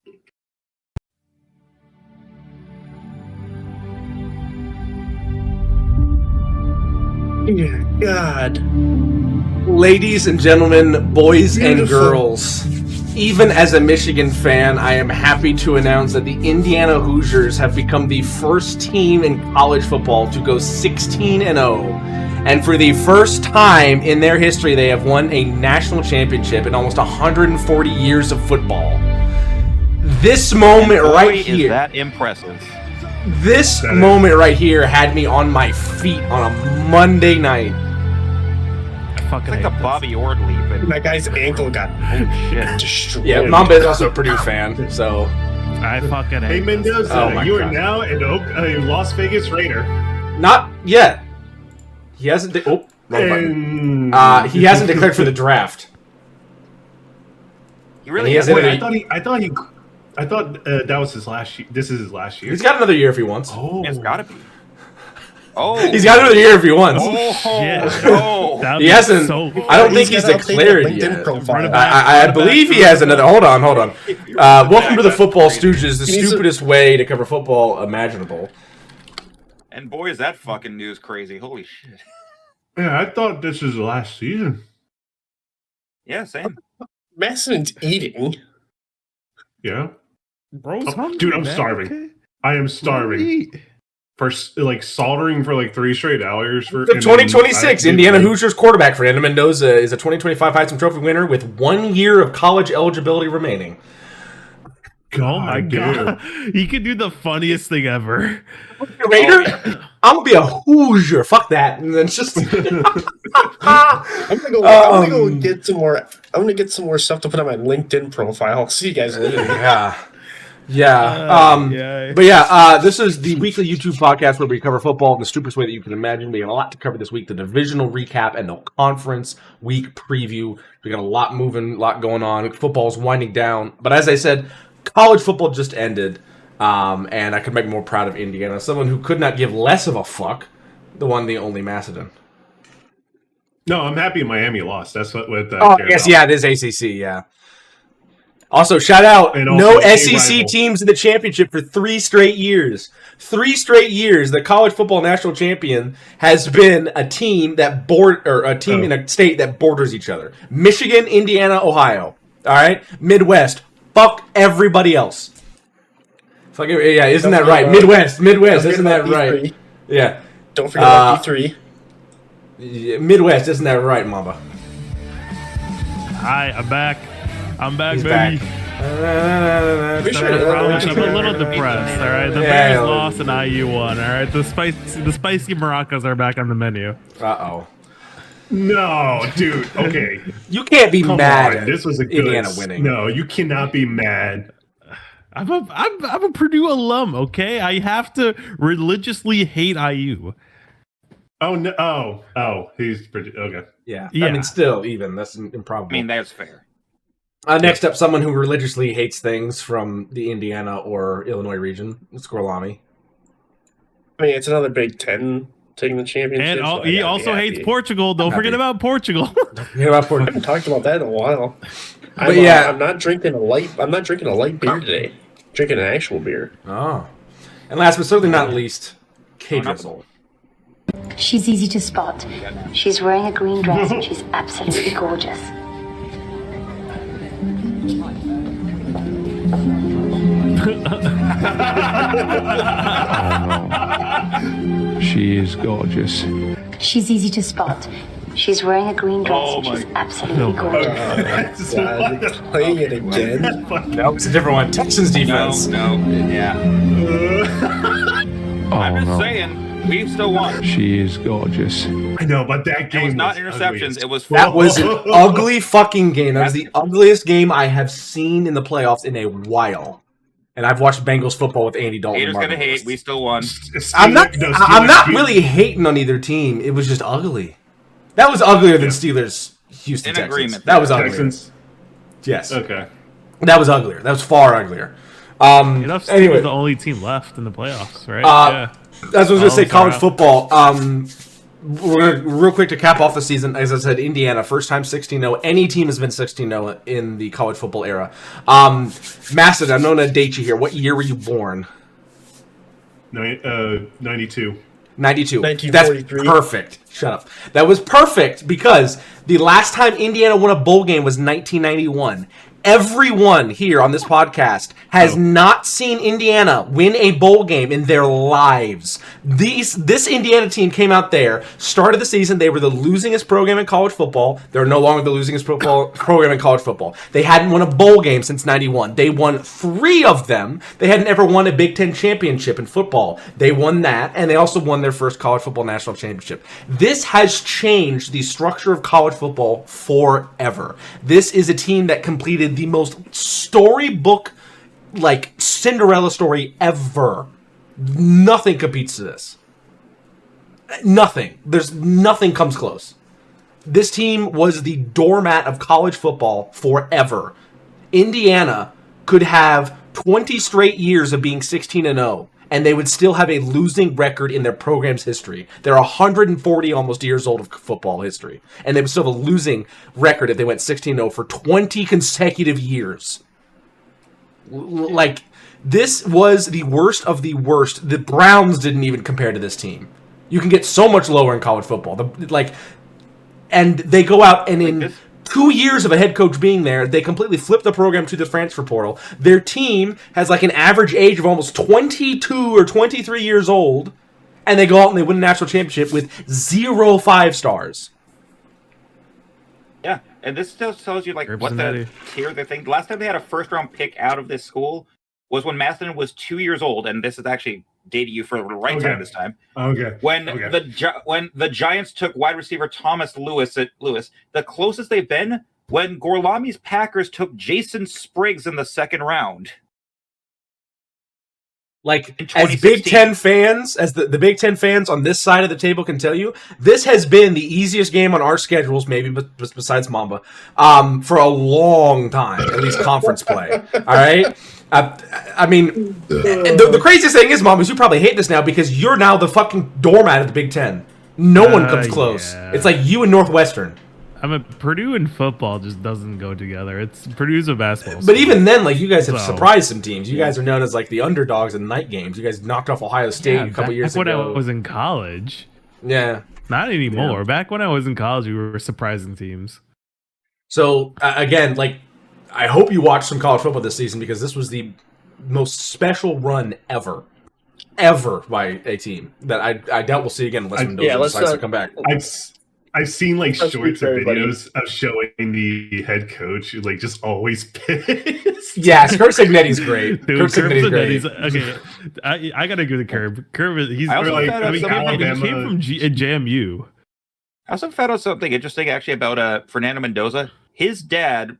Dear God. Ladies and gentlemen, boys Beautiful. and girls, even as a Michigan fan, I am happy to announce that the Indiana Hoosiers have become the first team in college football to go 16-0. And for the first time in their history, they have won a national championship in almost 140 years of football. This moment right here. Is that impressive? This moment right here had me on my feet on a Monday night. It's like the Bobby Orr leap. That guy's ankle got destroyed. Yeah, Mamba is also a Purdue fan, so... I fucking hate Hey, Mendoza, you God. are now a Las Vegas Raider. Not yet. He hasn't... wrong button. He hasn't declared for the draft. He really has has. Wait, I thought that was his last year. This is his last year. He's got another year if he wants. Oh, It's gotta be. Oh, He's got another year if he wants. Oh, He hasn't. I don't think he's declared yet. I believe he has another. Hold on. Welcome to the Football Stooges, the stupidest way to cover football imaginable. And boy, is that fucking news crazy! Holy shit! yeah, I thought this was the last season. Yeah, same. Masson's eating. Yeah, Bro's hungry, dude, I'm man. starving. Okay. I am starving for like soldering for like 3 straight hours for The 2026 Indiana Hoosiers quarterback Fernando Mendoza is a 2025 Heisman Trophy winner with 1 year of college eligibility remaining. Oh my god, he could do the funniest thing ever. Raider, I'm gonna be a Hoosier. Fuck that. And then just I'm gonna go get some more. I'm gonna get some more stuff to put on my LinkedIn profile. I'll see you guys later. Yeah. But yeah, this is the weekly YouTube podcast where we cover football in the stupidest way that you can imagine. We got a lot to cover this week: the divisional recap and the conference week preview. We got a lot moving, a lot going on. Football's winding down, but as I said, college football just ended. And I could make me more proud of Indiana, someone who could not give less of a fuck, the one, the only Macedon. No, I'm happy Miami lost. That's what. Yes, yeah, it is ACC. Yeah. Also, shout out, And no also SEC rival. teams in the championship for 3 straight years. 3 straight years, the college football national champion has been a team that in a state that borders each other. Michigan, Indiana, Ohio. All right, Midwest. Fuck everybody else. Fuck yeah, isn't that right? Midwest, isn't that right? Yeah. Don't forget about D3. Midwest, isn't that right, Mamba? Hi, I'm back. I'm back, He's baby. back. I'm a little depressed. All right, the Bears lost and IU won. All right, the spicy maracas are back on the menu. Uh-oh. No, dude. Okay, You can't be come mad on. at This was a good Indiana winning. No, you cannot be mad. I'm a Purdue alum. Okay, I have to religiously hate IU. Oh no! Oh, he's pretty okay. Yeah. Yeah. I mean, still, even. That's improbable. I mean, that's fair. Next up, someone who religiously hates things from the Indiana or Illinois region. Scorlami. I mean, it's another Big Ten taking the championship. And so he I gotta also be hates happy. Portugal. Don't forget about Portugal. Forget about I Portugal. haven't talked about that in a while. But yeah. I'm not drinking a light beer today. I'm drinking an actual beer. Oh. And last but certainly not least, K Drizzle. She's easy to spot. She's wearing a green dress and she's absolutely gorgeous. She is gorgeous. She's easy to spot. She's wearing a green dress and she's absolutely gorgeous. Playing it again. No, it's a different one. Texans defense. No, yeah. I'm just saying, we still won. She is gorgeous. I know, but that It game was not ugly. interceptions. It was That was an ugly fucking game. That was the ugliest game I have seen in the playoffs in a while. And I've watched Bengals football with Andy Dalton. haters gonna hate. We still won. I'm not really hating on either team. It was just ugly. That was uglier than Steelers Houston In Texans. agreement. That was uglier. Texans. Yes. Okay. That was uglier. That was far uglier. Enough Steelers Anyway, the only team left in the playoffs, right? that's what I was going to say, college football. we're gonna real quick to cap off the season. As I said, Indiana first time 16-0. Any team has been 16-0 in the college football era. Maston, I'm going to date you here. What year were you born? 92. 92. 1943. That's perfect. Shut up. That was perfect because the last time Indiana won a bowl game was 1991. Everyone here on this podcast has not seen Indiana win a bowl game in their lives. This Indiana team came out there, started the season. They were the losingest program in college football. They're no longer the losingest program in college football. They hadn't won a bowl game since 91. They won 3 of them. They hadn't ever won a Big Ten championship in football. They won that, and they also won their first college football national championship. This has changed the structure of college football forever. This is a team that completed the most storybook, like, Cinderella story ever. Nothing competes to this. Nothing. Nothing comes close. This team was the doormat of college football forever. Indiana could have 20 straight years of being 16-0, and they would still have a losing record in their program's history. They're 140 almost years old of football history, and they would still have a losing record if they went 16-0 for 20 consecutive years. Like, this was the worst of the worst. The Browns didn't even compare to this team. You can get so much lower in college football. And they go out and in 2 years of a head coach being there, they completely flip the program to the transfer portal. Their team has like an average age of almost 22 or 23 years old, and they go out and they win a national championship with 0 5-stars. Yeah, and this still tells you like what the tier they think. Last time they had a first-round pick out of this school was when Maston was 2 years old, and this is actually dating you for the right time this time. Okay. When the Giants took wide receiver Thomas Lewis, the closest they've been when Gorlami's Packers took Jason Spriggs in the second round. Like, as Big Ten fans, as the Big Ten fans on this side of the table can tell you, this has been the easiest game on our schedules, maybe besides Mamba, for a long time, at least conference play. All right? I mean, the craziest thing is, Mom, is you probably hate this now because you're now the fucking doormat of the Big Ten. No one comes close. Yeah. It's like you and Northwestern. Purdue and football just doesn't go together. Purdue's a basketball school. But even then, like, you guys have surprised some teams. You guys are known as like the underdogs in night games. You guys knocked off Ohio State a couple years ago. Back when I was in college. Yeah. Not anymore. Yeah. Back when I was in college, we were surprising teams. So, again, like, I hope you watched some college football this season because this was the most special run ever by a team that I doubt we'll see again unless Mendoza decides to come back. I've seen like shorts of videos of showing the head coach like just always pissed. Yes, Kurt Signetti's great. Dude, Kurt Signetti's great. Okay, I gotta agree with Curb. Curb is he came from JMU. I also found out something interesting actually about Fernando Mendoza. His dad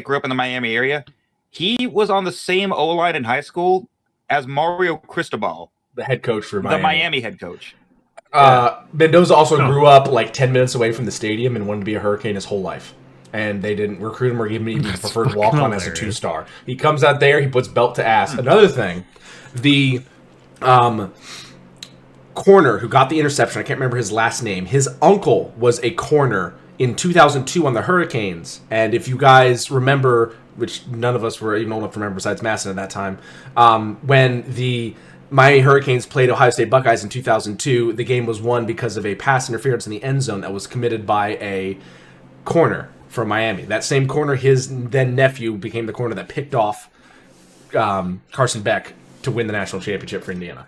grew up in the Miami area. He was on the same O-line in high school as Mario Cristobal, the head coach for Miami. The Miami head coach. Mendoza also grew up like 10 minutes away from the stadium and wanted to be a Hurricane his whole life. And they didn't recruit him or give him even preferred walk-on as a 2-star. He comes out there, he puts belt to ass. Another thing, the corner who got the interception, I can't remember his last name, his uncle was a corner in 2002 on the Hurricanes. And if you guys remember, which none of us were even old enough to remember besides Masson at that time, when the Miami Hurricanes played Ohio State Buckeyes in 2002, the game was won because of a pass interference in the end zone that was committed by a corner from Miami. That same corner, his then nephew, became the corner that picked off Carson Beck to win the national championship for Indiana.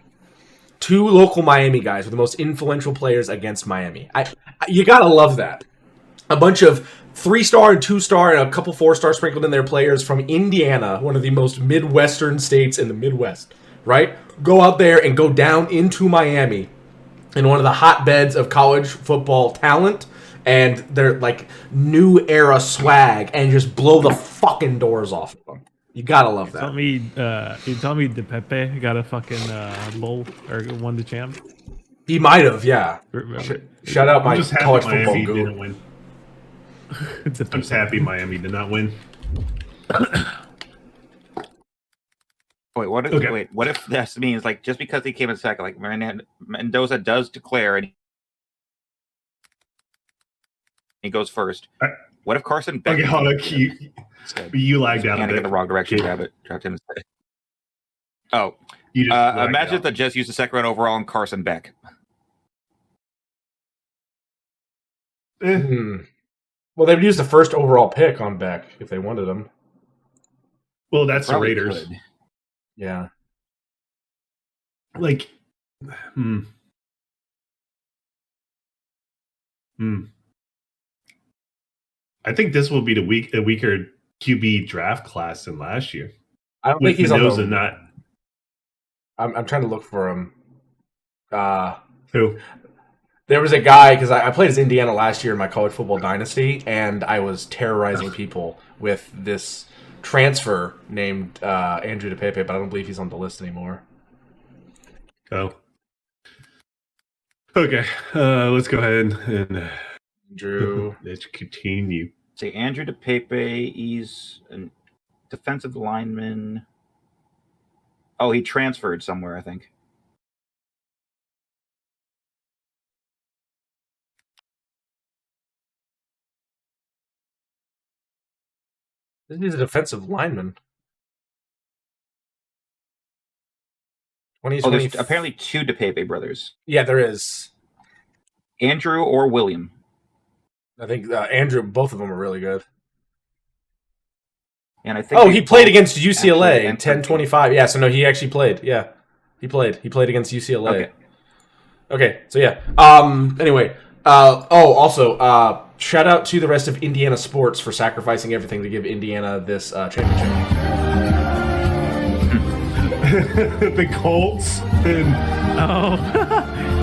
2 local Miami guys were the most influential players against Miami. You gotta love that. A bunch of 3-star and 2-star and a couple 4-star sprinkled in there players from Indiana, one of the most Midwestern states in the Midwest, right? Go out there and go down into Miami in one of the hotbeds of college football talent and their like new era swag and just blow the fucking doors off of them. You gotta love that. You tell me DePepe got a fucking bowl or won the champ? He might have, yeah. Shout out my college football guru. Didn't win. I'm just happy Miami did not win. Wait, what if this means just because he came in second, Mendoza does declare and He goes first. I- What if Carson Beck? Okay, hold on. You lagged out a Panic in bit. the wrong direction. Grab it. Dropped him. Oh, You just lagged imagine if out. the Jets used the second round overall on Carson Beck. Well, they would use the first overall pick on Beck if they wanted him. Well, that's the Probably Raiders. could. Yeah. Like, I think this will be a weaker QB draft class than last year. I don't With think he's on Mendoza the. not I'm trying to look for him. who. There was a guy, because I played as Indiana last year in my college football dynasty, and I was terrorizing people with this transfer named Andrew DePepe, but I don't believe he's on the list anymore. Oh. Okay. Let's go ahead and Andrew. let's continue. Say Andrew DePepe. He's a defensive lineman. Oh, he transferred somewhere, I think. He's a defensive lineman. Oh, 2020. there's apparently two DePepe brothers. Yeah, there is. Andrew or William. I think Andrew, both of them are really good. And I think Oh, they he played both against actually UCLA, entered- 10-25. Yeah, so no, he actually played. Yeah, he played. He played against UCLA. Okay, so yeah. Anyway. Also, shout out to the rest of Indiana sports for sacrificing everything to give Indiana this championship. The Colts and Oh,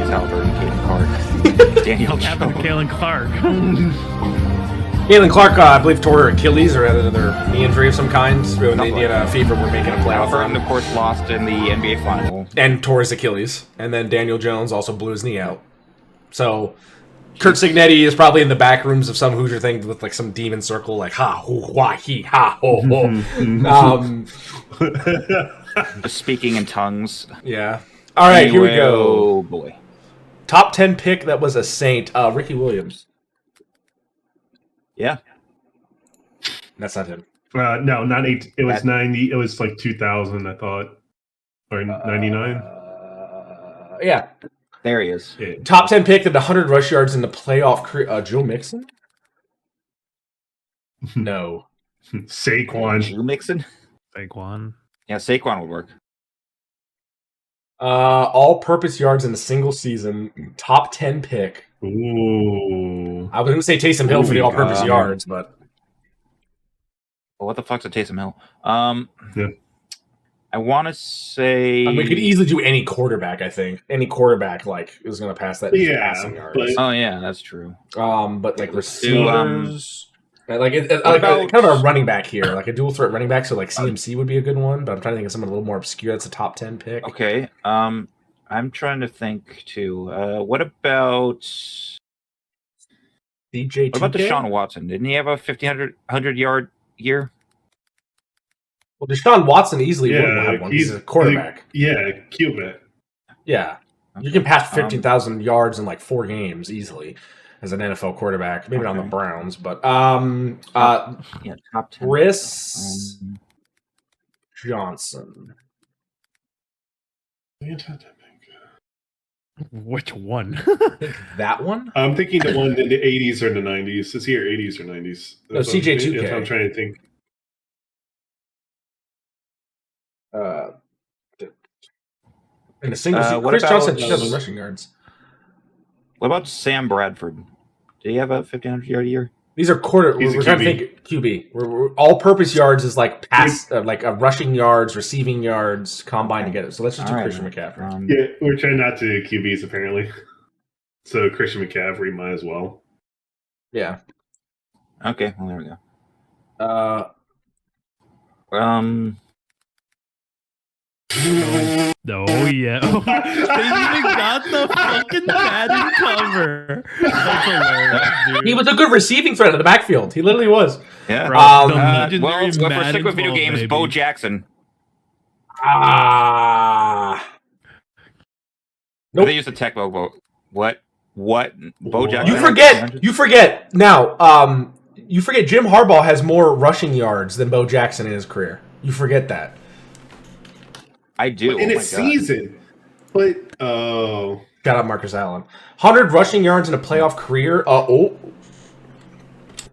Halliburton, Caden Clark, Daniel what happened to Jones. Kalen Clark? Galen Clark, I believe, tore Achilles or had another knee injury of some kind when the Indiana Fever were making a playoff Halliburton, run. of course, lost in the NBA final. And tore his Achilles. And then Daniel Jones also blew his knee out. So Kurt Signetti is probably in the back rooms of some Hoosier thing with like some demon circle, like ha hoo wah he ha ho ho. Just speaking in tongues. Yeah. All right, here we Anyway, go. Oh boy. Top 10 pick that was a Saint, Ricky Williams. Yeah. That's not him. no, not 8. It was 90. It was like 2000, I thought, or 99. Yeah. There he is. Yeah. Top 10 pick at 100 rush yards in the playoff career. Joe Mixon? No. Saquon. Drew Mixon? Saquon. Yeah, Saquon would work. All-purpose yards in a single season. Top 10 pick. Ooh. I was going to say Taysom Hill for the Ooh, all-purpose yards, but Well, what the fuck's a Taysom Hill? Yeah. I want to say. we could easily do any quarterback. I think any quarterback like is going to pass that Yeah, passing yards. but- Oh yeah, that's true. But like receivers, like What like about- kind of a running back here, like a dual threat running back. So like CMC would be a good one, but I'm trying to think of someone a little more obscure. That's a top 10 pick. Okay. I'm trying to think too. What about DJ. what about Deshaun Watson? Didn't he have a 1,500 yard year? Well, Deshaun Watson easily would Yeah, have one. He's a quarterback. Yeah, Cuban. Yeah, you can pass 15,000 yards in like 4 games easily as an NFL quarterback. Maybe not on the Okay. Browns, but Yeah, top 10. Chris Johnson. Which one? That one? I'm thinking the one in the 80s or the 90s. Is here 80s or 90s? No, CJ2K. If I'm trying to think. In a single season, what Chris about- Johnson 7 rushing yards. What about Sam Bradford? Did he have a 1,500 yard year? These are quarter. He's a We're trying to QB. think QB. We're all-purpose yards is like pass, like rushing yards, receiving yards, combined together. So let's just do All right. Christian McCaffrey. Yeah, we're trying not to do QBs apparently. So Christian McCaffrey might as well. Yeah. Okay, well there we go. Oh yeah. They even got the fucking padded cover. That's hilarious, dude. He was a good receiving threat in the backfield. He literally was. Yeah. Bro, the legendary Well, if we're Madden sticking with video 12, games, baby. Bo Jackson. Ah. Nope. Nope. They used the tech logo. What? What? Bo What? Jackson? You forget now. You forget Jim Harbaugh has more rushing yards than Bo Jackson in his career. You forget that. I do. in Oh a my God. season. But Shout out Marcus Allen. 100 rushing yards in a playoff career.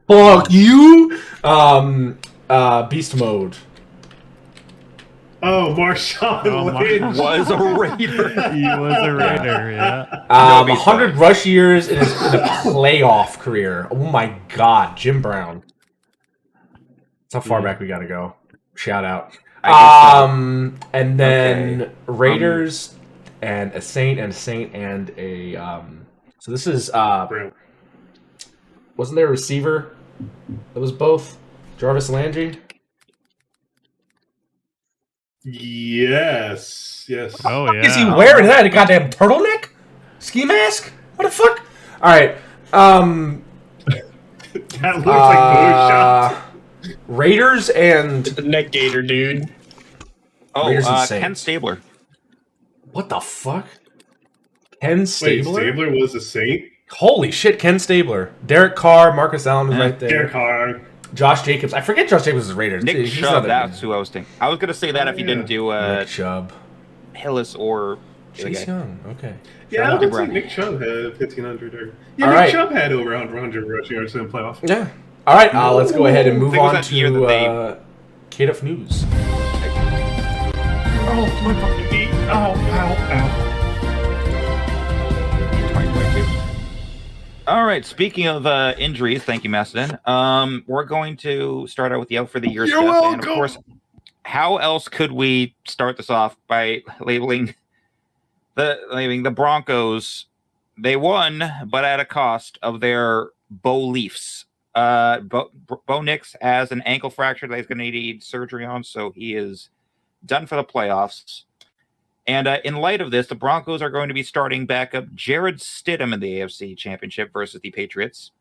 Fuck you. Beast mode. Marshawn Lynch was a Raider. He was a Raider, yeah. 100 rush years in a playoff career. Oh my God, Jim Brown. That's how far back we got to go. Shout out. And then Raiders and a Saint and a Saint and a. So this is. Wasn't there a receiver that was both? Jarvis Landry? Yes. Oh, yeah. Is he wearing that? A goddamn turtleneck? Ski mask? What the fuck? All right. That looks like Photoshop. Raiders and The neck gator, dude. Oh, Raiders and Ken Saints. Stabler. What the fuck? Ken Wait, Stabler? Stabler was a Saint? Holy shit, Ken Stabler. Derek Carr, Marcus Allen was right there. Derek Carr. Josh Jacobs. I forget Josh Jacobs is Raiders. Nick He's Chubb, not that that's who I was thinking. I was going to say that if you didn't do Nick Chubb. Hillis or... Chase Young. Okay. Yeah, I out to don't think Brown. Nick Chubb had 1,500. All Nick right. Chubb had over 100 rushing yards in the playoffs. Yeah. All right. Let's go ahead and move I think it was on that year that to KDF News. Oh, my fucking knee. Ow. 2022. All right. Speaking of injuries, thank you, Macedon. We're going to start out with the out for the year You're stuff. welcome. And of course, how else could we start this off by labeling the Broncos? They won, but at a cost of their Bo Leafs. Bo Nix has an ankle fracture that he's going to need surgery on, so he is done for the playoffs. And in light of this, the Broncos are going to be starting backup Jared Stidham in the AFC Championship versus the Patriots.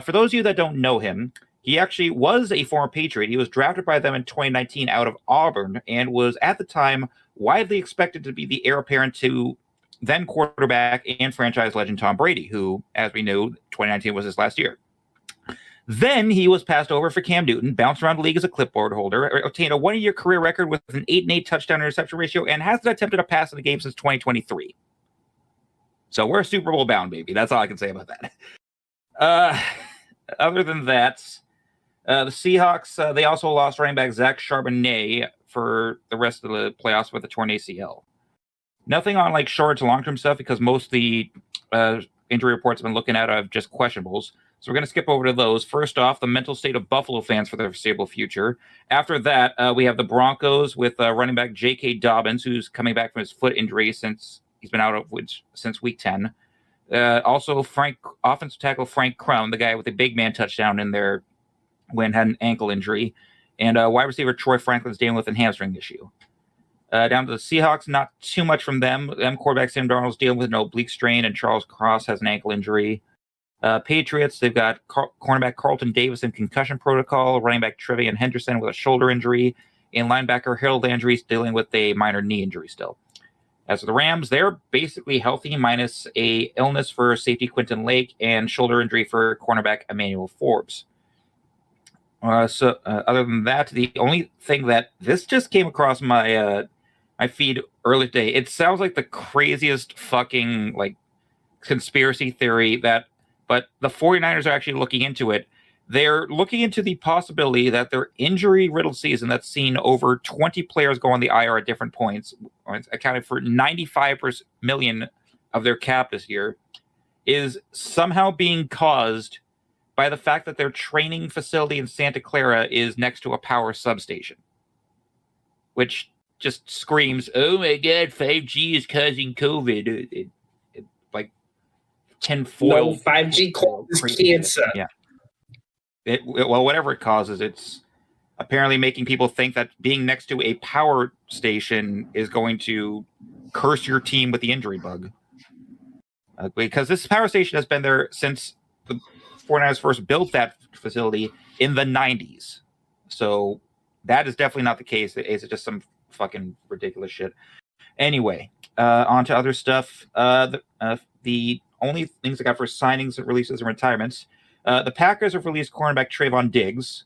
For those of you that don't know him, he actually was a former Patriot. He was drafted by them in 2019 out of Auburn and was at the time widely expected to be the heir apparent to then quarterback and franchise legend Tom Brady, who, as we knew, 2019 was his last year. Then he was passed over for Cam Newton, bounced around the league as a clipboard holder, obtained a one-year career record with an 8-8 touchdown interception ratio, and hasn't attempted a pass in the game since 2023. So we're Super Bowl bound, baby. That's all I can say about that. Other than that, the Seahawks, they also lost running back Zach Charbonnet for the rest of the playoffs with a torn ACL. Nothing on like short to long-term stuff because most of the injury reports I've been looking at are just questionables. So we're going to skip over to those. First off, the mental state of Buffalo fans for the foreseeable future. After that, we have the Broncos with running back J.K. Dobbins, who's coming back from his foot injury since he's been out of since week 10. Also, offensive tackle Frank Crum, the guy with the big man touchdown in there when had an ankle injury. And wide receiver Troy Franklin's dealing with a hamstring issue. Down to the Seahawks, not too much from them. Quarterback Sam Darnold's dealing with an oblique strain, and Charles Cross has an ankle injury. Patriots, they've got cornerback Carlton Davis in concussion protocol, running back Trevian Henderson with a shoulder injury, and linebacker Harold Landry dealing with a minor knee injury still. As for the Rams, they're basically healthy, minus a illness for safety Quentin Lake and shoulder injury for cornerback Emmanuel Forbes. Other than that, the only thing that this just came across my my feed earlier today, it sounds like the craziest fucking like conspiracy theory but the 49ers are actually looking into it. They're looking into the possibility that their injury-riddled season that's seen over 20 players go on the IR at different points, accounting for 95 million of their cap this year, is somehow being caused by the fact that their training facility in Santa Clara is next to a power substation. Which just screams, oh my God, 5G is causing COVID. Like tinfoil. No, 5G causes cancer. Yeah. Well, whatever it causes, it's apparently making people think that being next to a power station is going to curse your team with the injury bug. Because this power station has been there since the 49ers first built that facility in the 90s. So that is definitely not the case. It's just some fucking ridiculous shit. Anyway, on to other stuff. The only things I got for signings, releases, and retirements. The Packers have released cornerback Trayvon Diggs.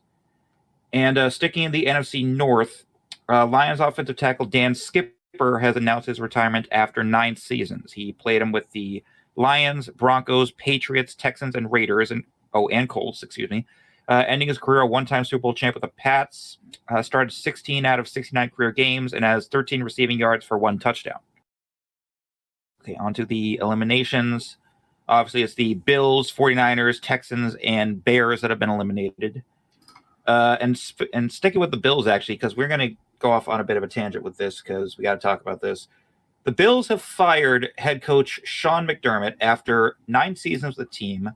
And sticking in the NFC North, Lions offensive tackle Dan Skipper has announced his retirement after 9 seasons. He played him with the Lions, Broncos, Patriots, Texans, and Raiders, and Colts, ending his career a one-time Super Bowl champ with the Pats. Started 16 out of 69 career games and has 13 receiving yards for 1 touchdown. Okay, on to the eliminations. Obviously, it's the Bills, 49ers, Texans, and Bears that have been eliminated. And sticking with the Bills, actually, because we're going to go off on a bit of a tangent with this because we got to talk about this. The Bills have fired head coach Sean McDermott after 9 seasons with the team,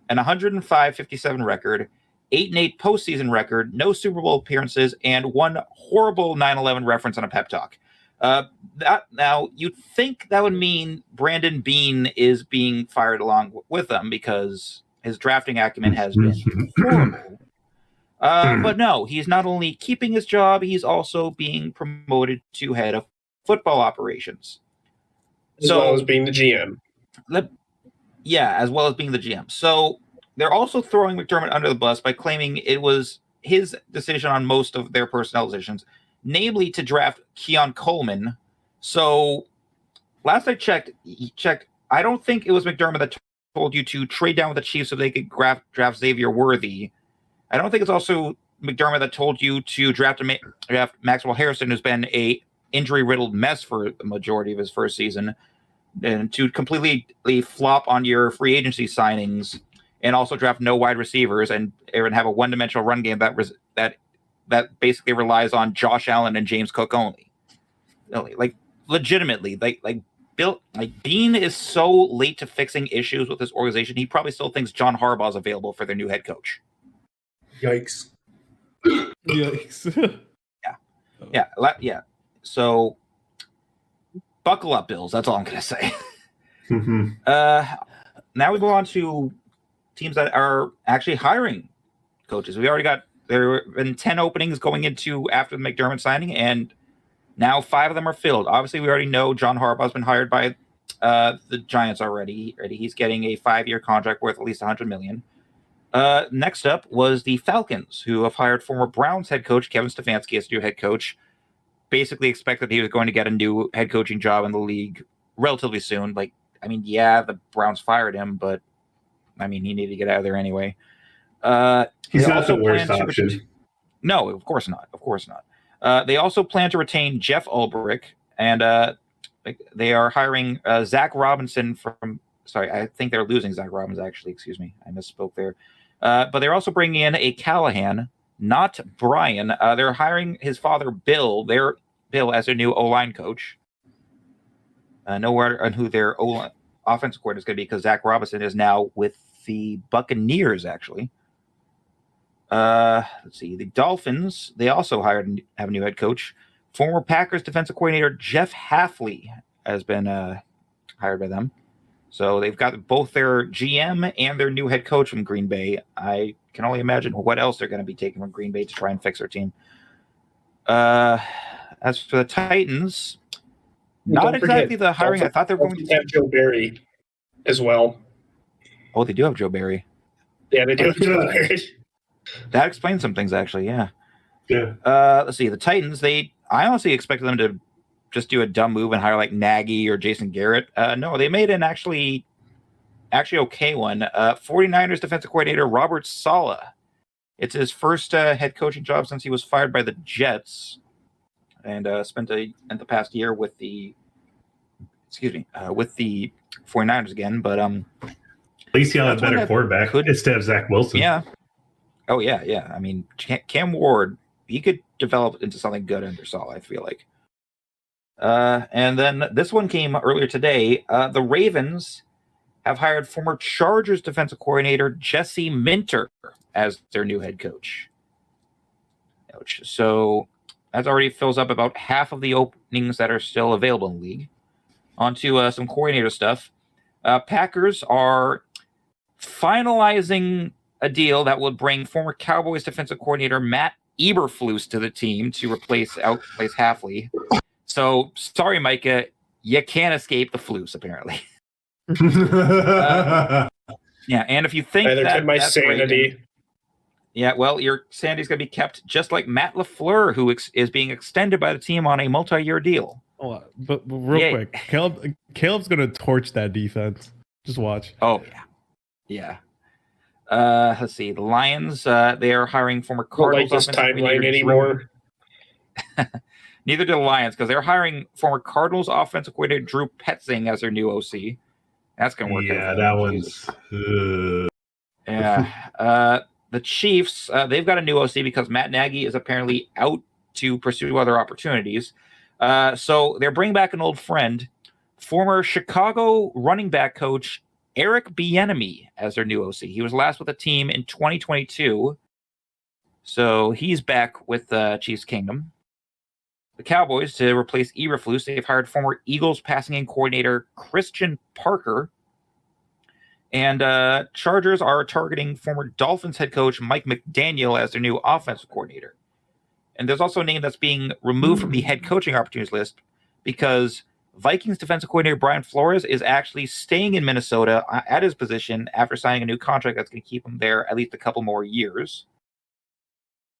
an 105-57 record, 8-8 postseason record, no Super Bowl appearances, and 1 horrible 9/11 reference on a pep talk. Now, you'd think that would mean Brandon Beane is being fired along with them because his drafting acumen has been horrible. But no, he's not only keeping his job, he's also being promoted to head of football operations. As well as being the GM. As well as being the GM. So they're also throwing McDermott under the bus by claiming it was his decision on most of their personnel decisions, namely to draft Keon Coleman. So last I checked, I don't think it was McDermott that told you to trade down with the Chiefs so they could draft Xavier Worthy. I don't think it's also McDermott that told you to draft Maxwell Harrison, who's been a injury-riddled mess for the majority of his first season, and to completely flop on your free agency signings, and also draft no wide receivers and have a one-dimensional run game that basically relies on Josh Allen and James Cook only. Like legitimately, Beane is so late to fixing issues with this organization. He probably still thinks John Harbaugh is available for their new head coach. Yikes. Yeah. So buckle up, Bills. That's all I'm going to say. Now we go on to teams that are actually hiring coaches. There have been 10 openings going into after the McDermott signing, and now 5 of them are filled. Obviously, we already know John Harbaugh's been hired by the Giants already. He's getting a 5-year contract worth at least $100 million. Next up was the Falcons, who have hired former Browns head coach Kevin Stefanski as new head coach. Basically expected he was going to get a new head coaching job in the league relatively soon. The Browns fired him, but he needed to get out of there anyway. He's not the worst option. No, of course not. They also plan to retain Jeff Ulbrich, and they are hiring Zach Robinson from. Sorry, I think they're losing Zach Robinson. Actually, excuse me, I misspoke there. But they're also bringing in a Callahan, not Brian. They're hiring his father, Bill, as their new O-line coach. No word on who their offensive coordinator is going to be because Zach Robinson is now with the Buccaneers, actually. Let's see. The Dolphins, they also have a new head coach. Former Packers defensive coordinator Jeff Hafley has been hired by them. So they've got both their GM and their new head coach from Green Bay. I can only imagine what else they're going to be taking from Green Bay to try and fix their team. As for the Titans, not exactly the hiring I thought they were going to have Joe Barry as well. Oh, they do have Joe Barry. Yeah, they do have Joe Barry. That explains some things, actually, yeah. Yeah. Let's see. The Titans, I honestly expected them to just do a dumb move and hire like Nagy or Jason Garrett. No, they made an actually okay one. 49ers defensive coordinator Robert Saleh. It's his first head coaching job since he was fired by the Jets, and spent the past year with the 49ers again. But at least he had a better quarterback instead of Zach Wilson. Yeah. Oh yeah. Cam Ward, he could develop into something good under Saleh, I feel like. And then this one came earlier today. The Ravens have hired former Chargers defensive coordinator Jesse Minter as their new head coach. So that already fills up about half of the openings that are still available in the league. On to some coordinator stuff. Packers are finalizing a deal that would bring former Cowboys defensive coordinator Matt Eberflus to the team to outplace Hafley. So, sorry, Micah, you can't escape the Flus, apparently. Yeah, and if you think Neither that could my that's great, sanity. yeah, well, your sanity's going to be kept just like Matt LaFleur, who is being extended by the team on a multi-year deal. Oh, but real Yay. quick, Caleb's gonna torch that defense. Just watch. Oh yeah. Let's see. The Lions, they are hiring former Don't Cardinals like this offensive coordinator timeline Drew- anymore. Neither do the Lions, because they're hiring former Cardinals offensive coordinator Drew Petzing as their new OC. That's gonna work. Yeah, out. that one's. Yeah. The Chiefs, they've got a new OC because Matt Nagy is apparently out to pursue other opportunities. So they're bringing back an old friend, former Chicago running back coach Eric Bieniemy as their new OC. He was last with the team in 2022. So he's back with Chiefs Kingdom. The Cowboys, to replace Eberflus, they've hired former Eagles passing game coordinator Christian Parker. And Chargers are targeting former Dolphins head coach Mike McDaniel as their new offensive coordinator. And there's also a name that's being removed from the head coaching opportunities list because Vikings defensive coordinator Brian Flores is actually staying in Minnesota at his position after signing a new contract that's going to keep him there at least a couple more years.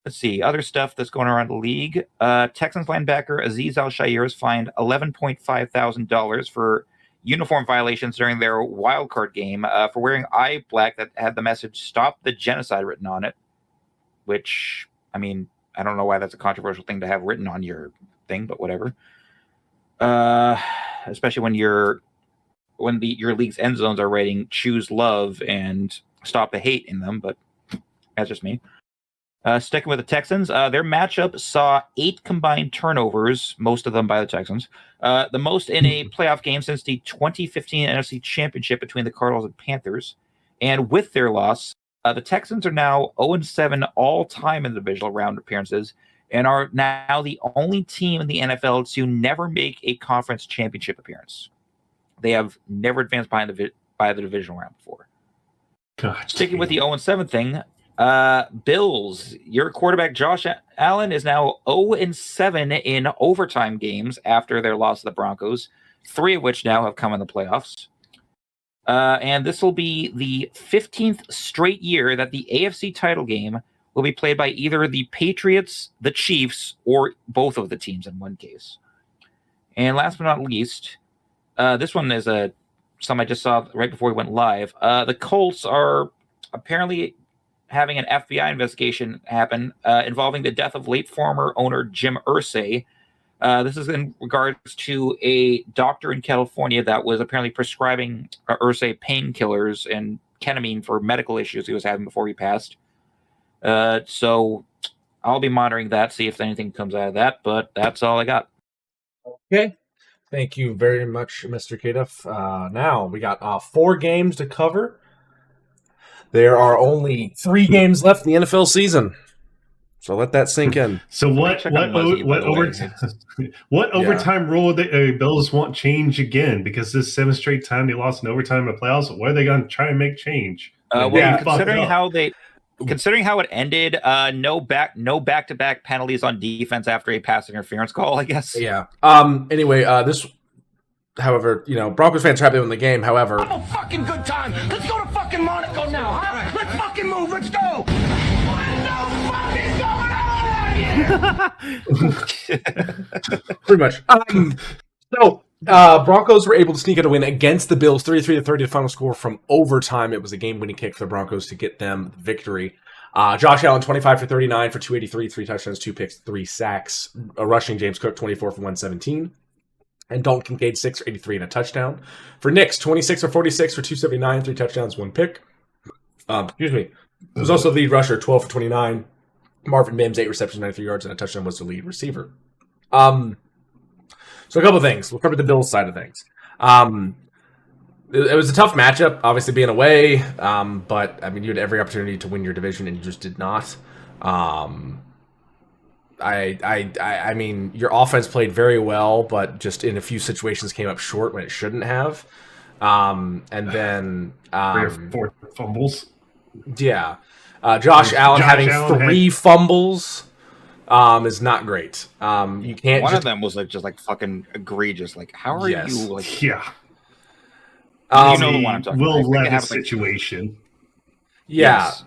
Let's see, other stuff that's going around the league. Texans linebacker Azeez Al-Shaair is fined $11.5 thousand for uniform violations during their wildcard game for wearing eye black that had the message "Stop the Genocide" written on it. Which, I mean, I don't know why that's a controversial thing to have written on your thing, but whatever. Especially when your league's end zones are rating "Choose Love" and "Stop the Hate" in them, but that's just me. Sticking with the Texans, their matchup saw 8 combined turnovers, most of them by the Texans, the most in a playoff game since the 2015 NFC Championship between the Cardinals and Panthers. And with their loss, the Texans are now 0-7 all-time in the divisional round appearances and are now the only team in the NFL to never make a conference championship appearance. They have never advanced by the divisional round before. God, Sticking with the 0-7 thing, Bills, your quarterback Josh Allen is now 0-7 in overtime games after their loss to the Broncos, 3 of which now have come in the playoffs. And this will be the 15th straight year that the AFC title game will be played by either the Patriots, the Chiefs, or both of the teams in one case. And last but not least, this one is some I just saw right before we went live. The Colts are apparently having an FBI investigation happen involving the death of late former owner Jim Irsay. This is in regards to a doctor in California that was apparently prescribing Irsay painkillers and ketamine for medical issues he was having before he passed. So I'll be monitoring that, see if anything comes out of that, but that's all I got. Okay. Thank you very much, Mr. Kaduff. Now we got 4 games to cover. There are only 3 games left in the NFL season, so let that sink in. So what overtime rule the Bills want change again? Because this 7th straight time they lost in overtime in the playoffs. What are they going to try and make change? Considering how it ended, no back-to-back penalties on defense after a pass interference call, I guess. Yeah. Anyway, this. However, Broncos fans are happy with the game. However, have a fucking good time. Let's go to fucking Monaco now, huh? Let's fucking move. Let's go. What the fuck is going on here? Pretty much. Broncos were able to sneak out a win against the Bills, 33-30, the final score from overtime. It was a game-winning kick for the Broncos to get them the victory. Josh Allen, 25 for 39 for 283, 3 touchdowns, 2 picks, 3 sacks. Rushing James Cook, 24 for 117. And Dalton Kincaid, 6 for 83 and a touchdown. For Knicks, 26 for 46 for 279, 3 touchdowns, 1 pick. It was also the lead rusher, 12 for 29. Marvin Mims, 8 receptions, 93 yards, and a touchdown was the lead receiver. So a couple of things. We'll cover the Bills side of things. It was a tough matchup, obviously being away. But you had every opportunity to win your division, and you just did not. I mean, your offense played very well, but just in a few situations came up short when it shouldn't have. And then 3 or 4 fumbles. Yeah. Josh Allen having 3 fumbles is not great. You can't. One of them was just fucking egregious. How are you? Yeah. You know the one I'm talking about. I Will think it Levis happens, like- situation. Yeah. Yes.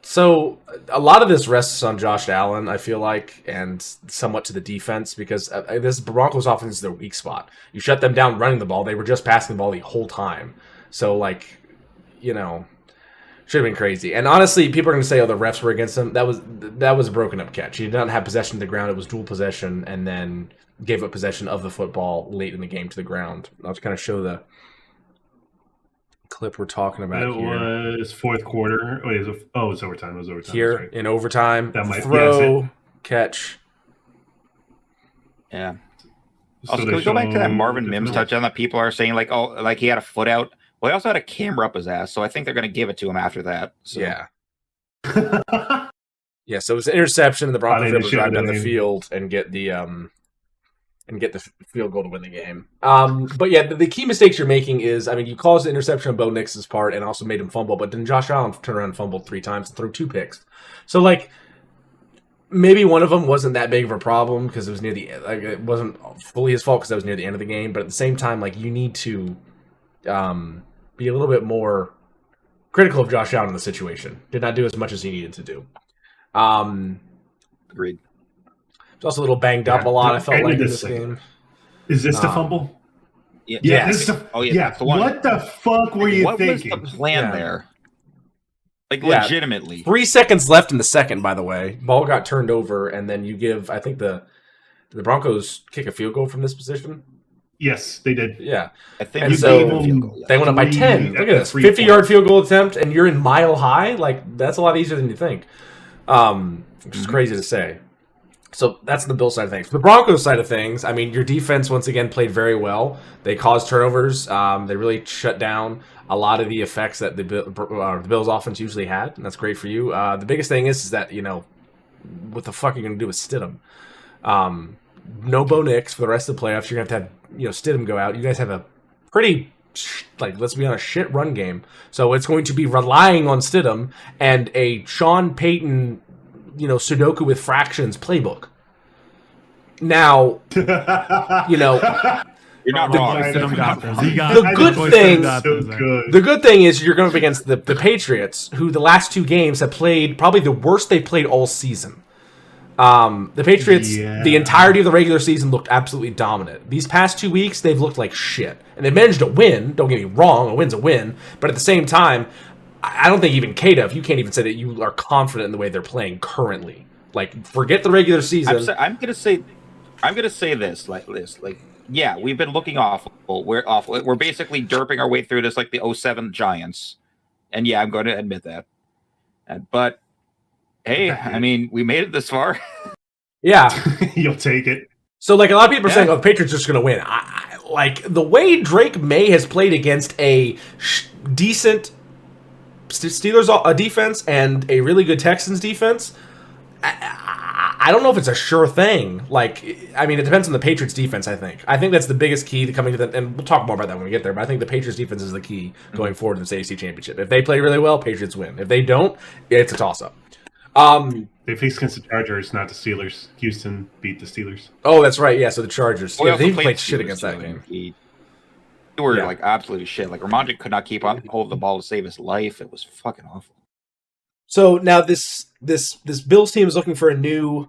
So a lot of this rests on Josh Allen, I feel like, and somewhat to the defense, because this Broncos offense is their weak spot. You shut them down running the ball. They were just passing the ball the whole time. So, like, you know, should have been crazy. And honestly, people are going to say, oh, the refs were against them. That was a broken up catch. He did not have possession of the ground. It was dual possession, and then gave up possession of the football late in the game to the ground. I'll just kind of show the clip we're talking about It here. was fourth quarter. Wait, it was overtime. It was overtime. Here Sorry. in overtime, That might- throw, yeah, catch. Yeah. So Also, they can we go back to that show Marvin the Mims film. touchdown that people are saying like, oh, like he had a foot out? Well, he also had a camera up his ass, so I think they're going to give it to him after that. So. Yeah. Yeah, so it was an interception, and the Broncos were able to should drive have down the been. field and get the field goal to win the game. But yeah, the key mistakes you're making is, I mean, you caused the interception on Bo Nix's part and also made him fumble, but then Josh Allen turned around and fumbled 3 times and threw 2 picks. So like, maybe one of them wasn't that big of a problem because it was near the it wasn't fully his fault because that was near the end of the game. But at the same time, like, you need to be a little bit more critical of Josh Allen in the situation. Did not do as much as he needed to do. Agreed. He's also a little banged up a lot, I felt End like, of in this this thing. game. Is this the fumble? Yeah. Yeah. Yes. This is the, Oh, yeah, yeah. that's the one. What the fuck were you What thinking? was the plan Yeah. there? Like, Yeah. legitimately. 3 seconds left in the second, by the way. Ball got turned over, and then you give, I think the Broncos kick a field goal from this position. Yes, they did. Yeah. I think And you so- gave him a field goal, yeah. They went up by 10. Look at this. 50-yard field goal attempt, and you're in mile high? Like, that's a lot easier than you think. Which is crazy to say. So that's the Bills side of things. The Broncos side of things, I mean, your defense once again played very well. They caused turnovers. They really shut down a lot of the effects that the Bills offense usually had, and that's great for you. The biggest thing is that, you know, what the fuck are you going to do with Stidham? No Bo Nix for the rest of the playoffs. You're going to have, you know, Stidham go out. You guys have a pretty, like, let's be honest, shit run game. So it's going to be relying on Stidham and a Sean Payton, you know, Sudoku with fractions playbook. Now, you know, You're not The- wrong. Stidham got this. He got The this. good Boy, thing- Stidham got So this. good. the good thing is you're going up against the Patriots, who the last 2 games have played probably the worst they've played all season. The Patriots, Yeah. the entirety of the regular season looked absolutely dominant. These past 2 weeks, they've looked like shit. And they managed to win, don't get me wrong, a win's a win. But at the same time, I don't think even Kata, if you can't even say that you are confident in the way they're playing currently. Like, forget the regular season. I'm gonna say this, like, yeah, we've been looking awful. We're awful. We're basically derping our way through this like the 07 Giants, and yeah, I'm going to admit that. But hey, I mean, we made it this far. Yeah. You'll take it. So, like, a lot of people are saying, Yeah. oh, the Patriots are just going to win. Like, the way Drake May has played against a decent Steelers defense and a really good Texans defense, I don't know if it's a sure thing. Like, I mean, it depends on the Patriots defense, I think. I think that's the biggest key to coming to the, and we'll talk more about that when we get there, but I think the Patriots defense is the key going forward in this AFC Championship. If they play really well, Patriots win. If they don't, it's a toss-up. They faced against the Chargers, not the Steelers. Houston beat the Steelers. Oh, that's right. Yeah, so the Chargers. We Yeah, also they played played shit Steelers, against that too, game. and they were Yeah. like absolutely shit. Like Ramondre could not keep on hold of the ball to save his life. It was fucking awful. So now this Bills team is looking for a new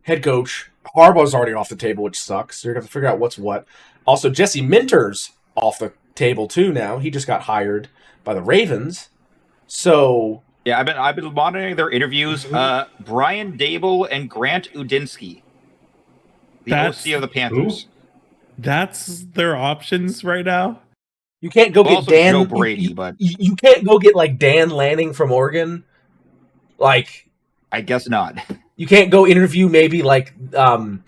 head coach. Harbaugh's already off the table, which sucks. So you're going to have to figure out what's what. Also, Jesse Minter's off the table too now. He just got hired by the Ravens. So Yeah, I've been monitoring their interviews. Brian Dable and Grant Udinsky, the That's- OC of the Panthers. That's their options right now. you can't go Well, get also Dan. Joe Brady, you, but- you can't go get like Dan Lanning from Oregon. Like, I guess not. you can't go interview maybe like Club.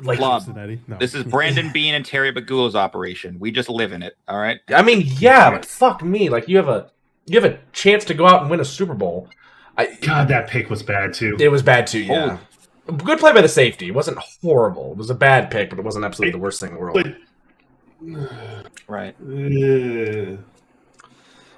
Cincinnati. No. This is Brandon Bean and Terry Bagula's operation. We just live in it. All right. I mean, yeah, but fuck me. Like, you have a chance to go out and win a Super Bowl. God, that pick was bad too. It was bad too, yeah. Good play by the safety. It wasn't horrible. It was a bad pick, but it wasn't absolutely the worst thing in the world. But Right. uh,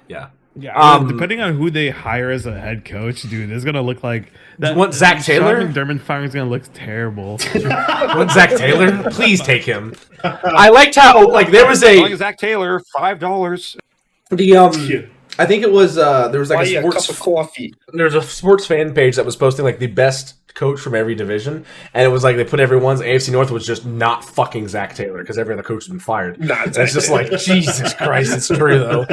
Yeah. Yeah, depending on who they hire as a head coach, dude, it's gonna look like that. You want Zach Taylor? Sean McDermott firing is gonna look terrible. You want Zach Taylor? Please take him. I liked how there was Zach Taylor, $5. I think it was there was like a cup of coffee. There's a sports fan page that was posting like the best coach from every division, and it was like they put everyone's AFC North was just not fucking Zach Taylor because every other coach has been fired. It's just like Jesus Christ, it's true though.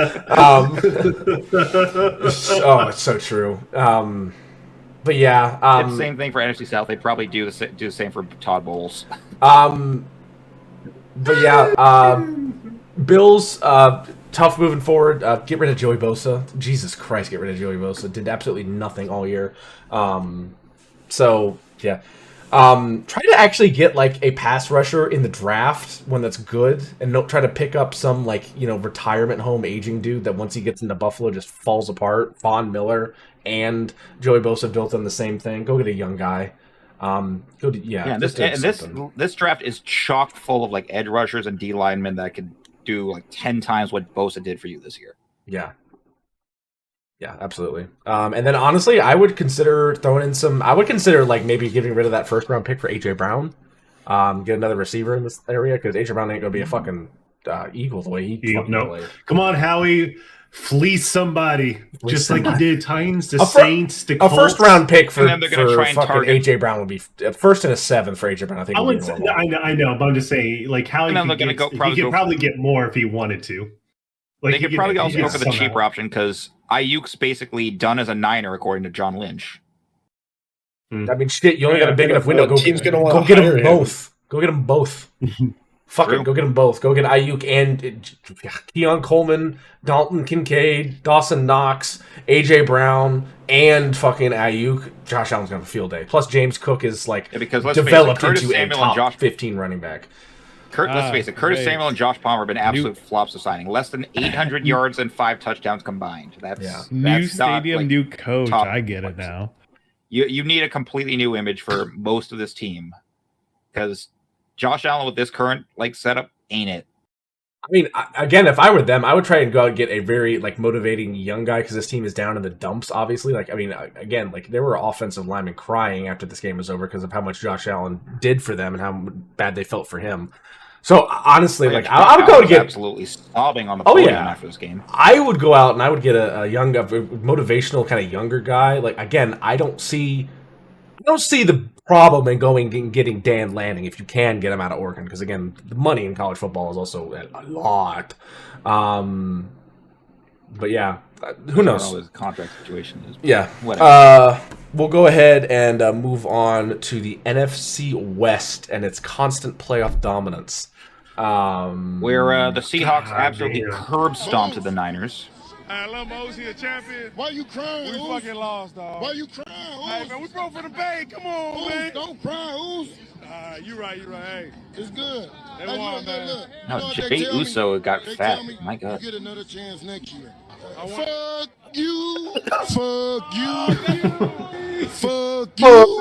It's so true. But yeah, it's the same thing for NFC South. They probably do the same for Todd Bowles. But yeah, Bills. Tough moving forward. Get rid of Joey Bosa. Jesus Christ, get rid of Joey Bosa. Did absolutely nothing all year. So yeah, try to actually get like a pass rusher in the draft when that's good, and don't try to pick up some retirement home aging dude that once he gets into Buffalo just falls apart. Von Miller and Joey Bosa have built on the same thing. Go get a young guy. This draft is chock full of like edge rushers and D linemen that could do like 10 times what Bosa did for you this year. Yeah, absolutely. And then honestly, I would consider throwing in some. I would consider like maybe getting rid of that first round pick for AJ Brown. Get another receiver in this area because AJ Brown ain't gonna be a fucking Eagle the way he played. Come on, Howie. Fleece somebody, just like you did Titans, the Saints, the Colts. A first round pick for try and fucking target AJ Brown would be first and a 7th for AJ Brown. I think. I know, but I'm just saying, like Howie he could probably get more if he wanted to. Like they could probably also go for the cheaper option because Ayuk's basically done as a Niner according to John Lynch. I mean, shit, you only got a big enough window. Go get them both. Go get them both. Fuck it, go get them both. Go get Ayuk and Keon Coleman, Dalton Kincaid, Dawson Knox, AJ Brown, and fucking Ayuk. Josh Allen's gonna have a field day. Plus, James Cook is developed into a top 15 running back. Let's face it, Curtis Samuel and Josh Palmer have been absolute flops of signing. Less than 800 yards and 5 touchdowns combined. That's new stadium, not, new coach. I get it now. You need a completely new image for most of this team because Josh Allen with this current setup ain't it. I mean, again, if I were them, I would try and go out and get a very motivating young guy because this team is down in the dumps. Obviously, there were offensive linemen crying after this game was over because of how much Josh Allen did for them and how bad they felt for him. So honestly, I would go to get absolutely sobbing on the podium after this game. I would go out and I would get a young, motivational kind of younger guy. Again, I don't see the problem in going and getting Dan Lanning if you can get him out of Oregon because again, the money in college football is also a lot. But yeah, who knows? I don't know what his contract situation is. Yeah, whatever. We'll go ahead and move on to the NFC West and its constant playoff dominance. Where the Seahawks absolutely curb stomped the Niners. Hey, Lil Mosey a champion. Why you crying? We fucking lost, dog. Why you crying? Hey, man, we broke for the Bay. Come on, man. Don't cry, Oos. You right. Hey, it's good. They won, man. No, Jay Uso got fat. My God. Get another chance next year. Fuck you. Fuck you. Fuck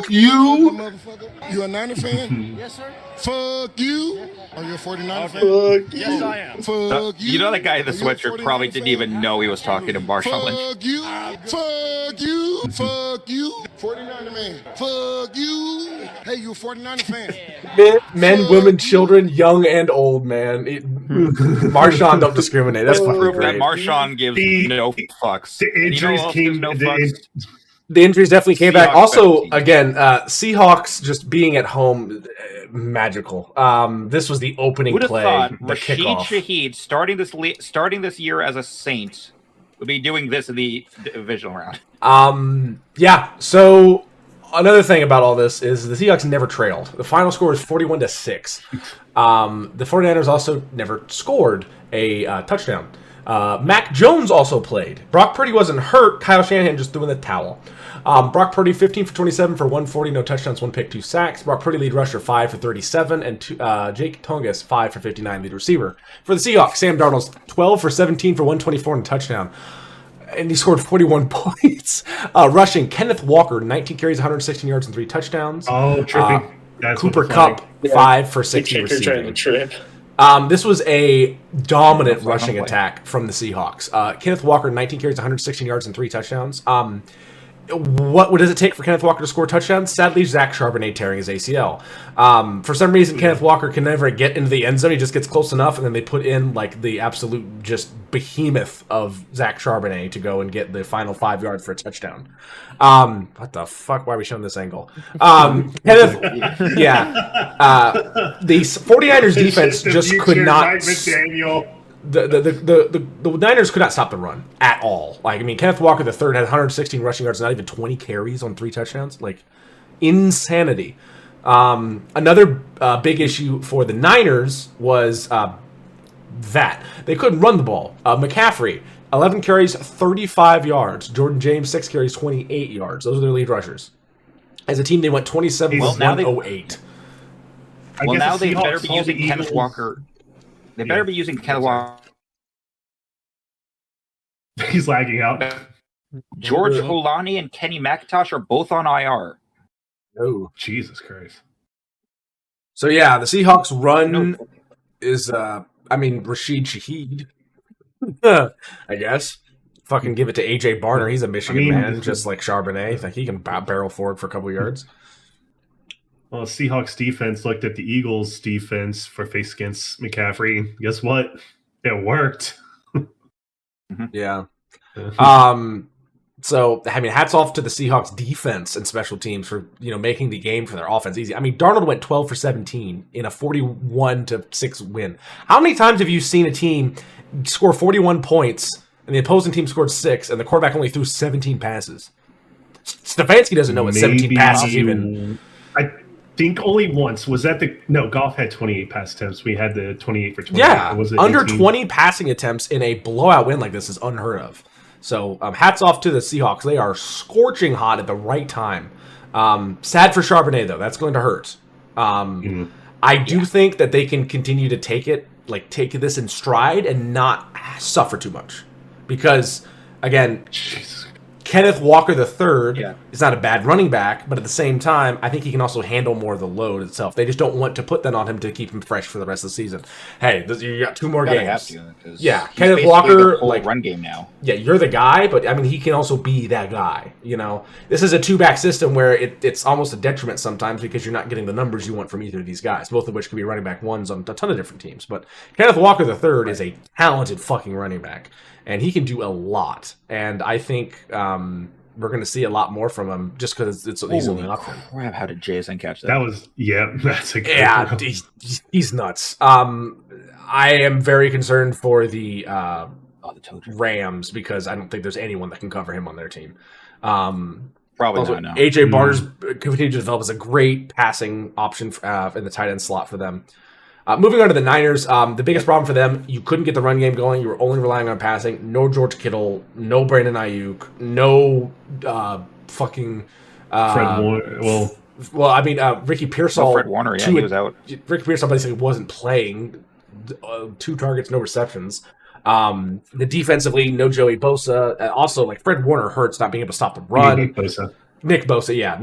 you. Motherfucker. You a Niner fan? Yes, sir. Fuck you. Are you a 49er fan? Fuck you. Yes, I am. Fuck you. You know that guy in the sweatshirt probably didn't even know he was talking to Marshawn Lynch. Fuck you. Fuck you. Fuck you. 49er man. Fuck you. Hey, you a 49er fan? Men, women, children, young and old, man. Marshawn don't discriminate. That's proof that Marshawn gives no fucks. The injuries The injuries definitely came back. Also, again, Seahawks just being at home, magical. This was the opening play, the Rashid kickoff. Shaheed starting this year as a Saint would be doing this in the divisional round. Yeah. So another thing about all this is the Seahawks never trailed. The final score is 41-6. The 49ers also never scored a touchdown. Mac Jones also played. Brock Purdy wasn't hurt. Kyle Shanahan just threw in the towel. Brock Purdy 15 for 27 for 140, no touchdowns, 1 pick, 2 sacks. Brock Purdy lead rusher 5 for 37, and Jake Tongas 5 for 59 lead receiver. For the Seahawks, Sam Darnold's 12 for 17 for 124 and a touchdown. And he scored 41 points. Rushing, Kenneth Walker, 19 carries, 116 yards, and 3 touchdowns. Oh, tripping. Cooper Kupp, 5 for 60 receiving. This was a dominant rushing play. attack from the Seahawks. Kenneth Walker, 19 carries, 116 yards, and 3 touchdowns. What does it take for Kenneth Walker to score touchdowns? Sadly, Zach Charbonnet tearing his ACL. For some reason, Kenneth Walker can never get into the end zone. He just gets close enough, and then they put in like the absolute just behemoth of Zach Charbonnet to go and get the final 5 yards for a touchdown. What the fuck? Why are we showing this angle? Kenneth, the 49ers defense just could not. The Niners could not stop the run at all. Like, I mean, Kenneth Walker the third had 116 rushing yards, not even 20 carries on 3 touchdowns. Like, insanity. Another big issue for the Niners was that they couldn't run the ball. McCaffrey, 11 carries, 35 yards. Jordan James, 6 carries, 28 yards. Those are their lead rushers. As a team, they went 27-108. Well, now they better be using Kenneth Walker. They better be using Kenneth Walker. He's lagging out. George Holani and Kenny McIntosh are both on IR. Oh, Jesus Christ. So, yeah, the Seahawks run is, Rashid Shaheed, I guess. Fucking give it to A.J. Barner. He's a Michigan man, just like Charbonnet. I think he can barrel forward for a couple yards. Well, Seahawks defense looked at the Eagles defense for face against McCaffrey. Guess what? It worked. Yeah. So, I mean, hats off to the Seahawks defense and special teams for, making the game for their offense easy. I mean, Darnold went 12 for 17 in a 41-6 win. How many times have you seen a team score 41 points and the opposing team scored 6 and the quarterback only threw 17 passes? Stefanski doesn't know what 17 passes even. I think only once. Was that Goff had 28 pass attempts. We had the 28 for 20. Yeah, was it under 18? 20 passing attempts in a blowout win like this is unheard of. So hats off to the Seahawks. They are scorching hot at the right time. Sad for Charbonnet, though. That's going to hurt. I do think that they can continue to take this in stride and not suffer too much. Because, again, Kenneth Walker III is not a bad running back, but at the same time, I think he can also handle more of the load itself. They just don't want to put that on him to keep him fresh for the rest of the season. Hey, you got 2 more games. Kenneth Walker, run game now. Yeah, you're the guy, but I mean, he can also be that guy. This is a 2-back system where it's almost a detriment sometimes because you're not getting the numbers you want from either of these guys, both of which could be running back ones on a ton of different teams. But Kenneth Walker III is a talented fucking running back. And he can do a lot. And I think we're going to see a lot more from him just because it's easily an option. Crap, how did Jason catch that? That's a good one. He's nuts. I am very concerned for the Rams because I don't think there's anyone that can cover him on their team. Probably also, not, no. A.J. Barnes continued to develop as a great passing option in the tight end slot for them. Moving on to the Niners, the biggest problem for them, you couldn't get the run game going. You were only relying on passing. No George Kittle, no Brandon Ayuk, no Fred Warner. Ricky Pearsall. Fred Warner, he was out. Ricky Pearsall basically wasn't playing. 2 targets, no receptions. The defensively, no Joey Bosa. Also, Fred Warner hurts not being able to stop the run. Nick Bosa. Nick Bosa. Yeah.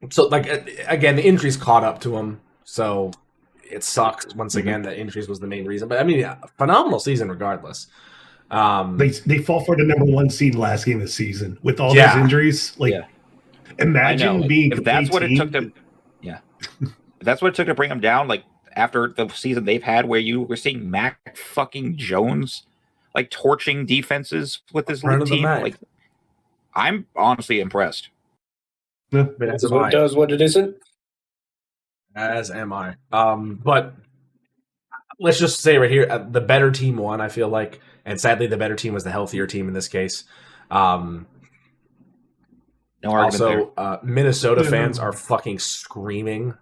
So, again, the injuries caught up to him. So it sucks once again that injuries was the main reason. But I mean, phenomenal season regardless. They fall for the number 1 seed last game of the season with all those injuries. Imagine being if that's what it took to if that's what it took to bring them down. After the season they've had, where you were seeing Mac fucking Jones torching defenses with this team. I'm honestly impressed. Yeah. That's what it does, what it isn't. As am I. But let's just say right here, the better team won, I feel like. And sadly, the better team was the healthier team in this case. No argument there. Minnesota fans are fucking screaming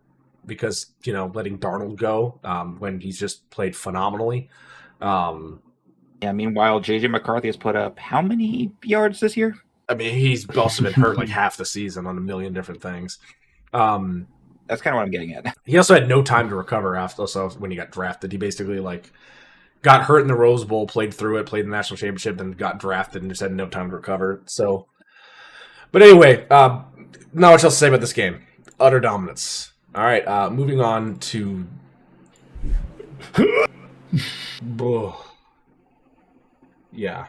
because, letting Darnold go when he's just played phenomenally. Meanwhile, J.J. McCarthy has put up how many yards this year? I mean, he's also been hurt half the season on a million different things. That's kind of what I'm getting at. He also had no time to recover after. So when he got drafted, he basically got hurt in the Rose Bowl, played through it, played the national championship, then got drafted and just had no time to recover. So, but anyway, not much else to say about this game. Utter dominance. All right, moving on to Yeah.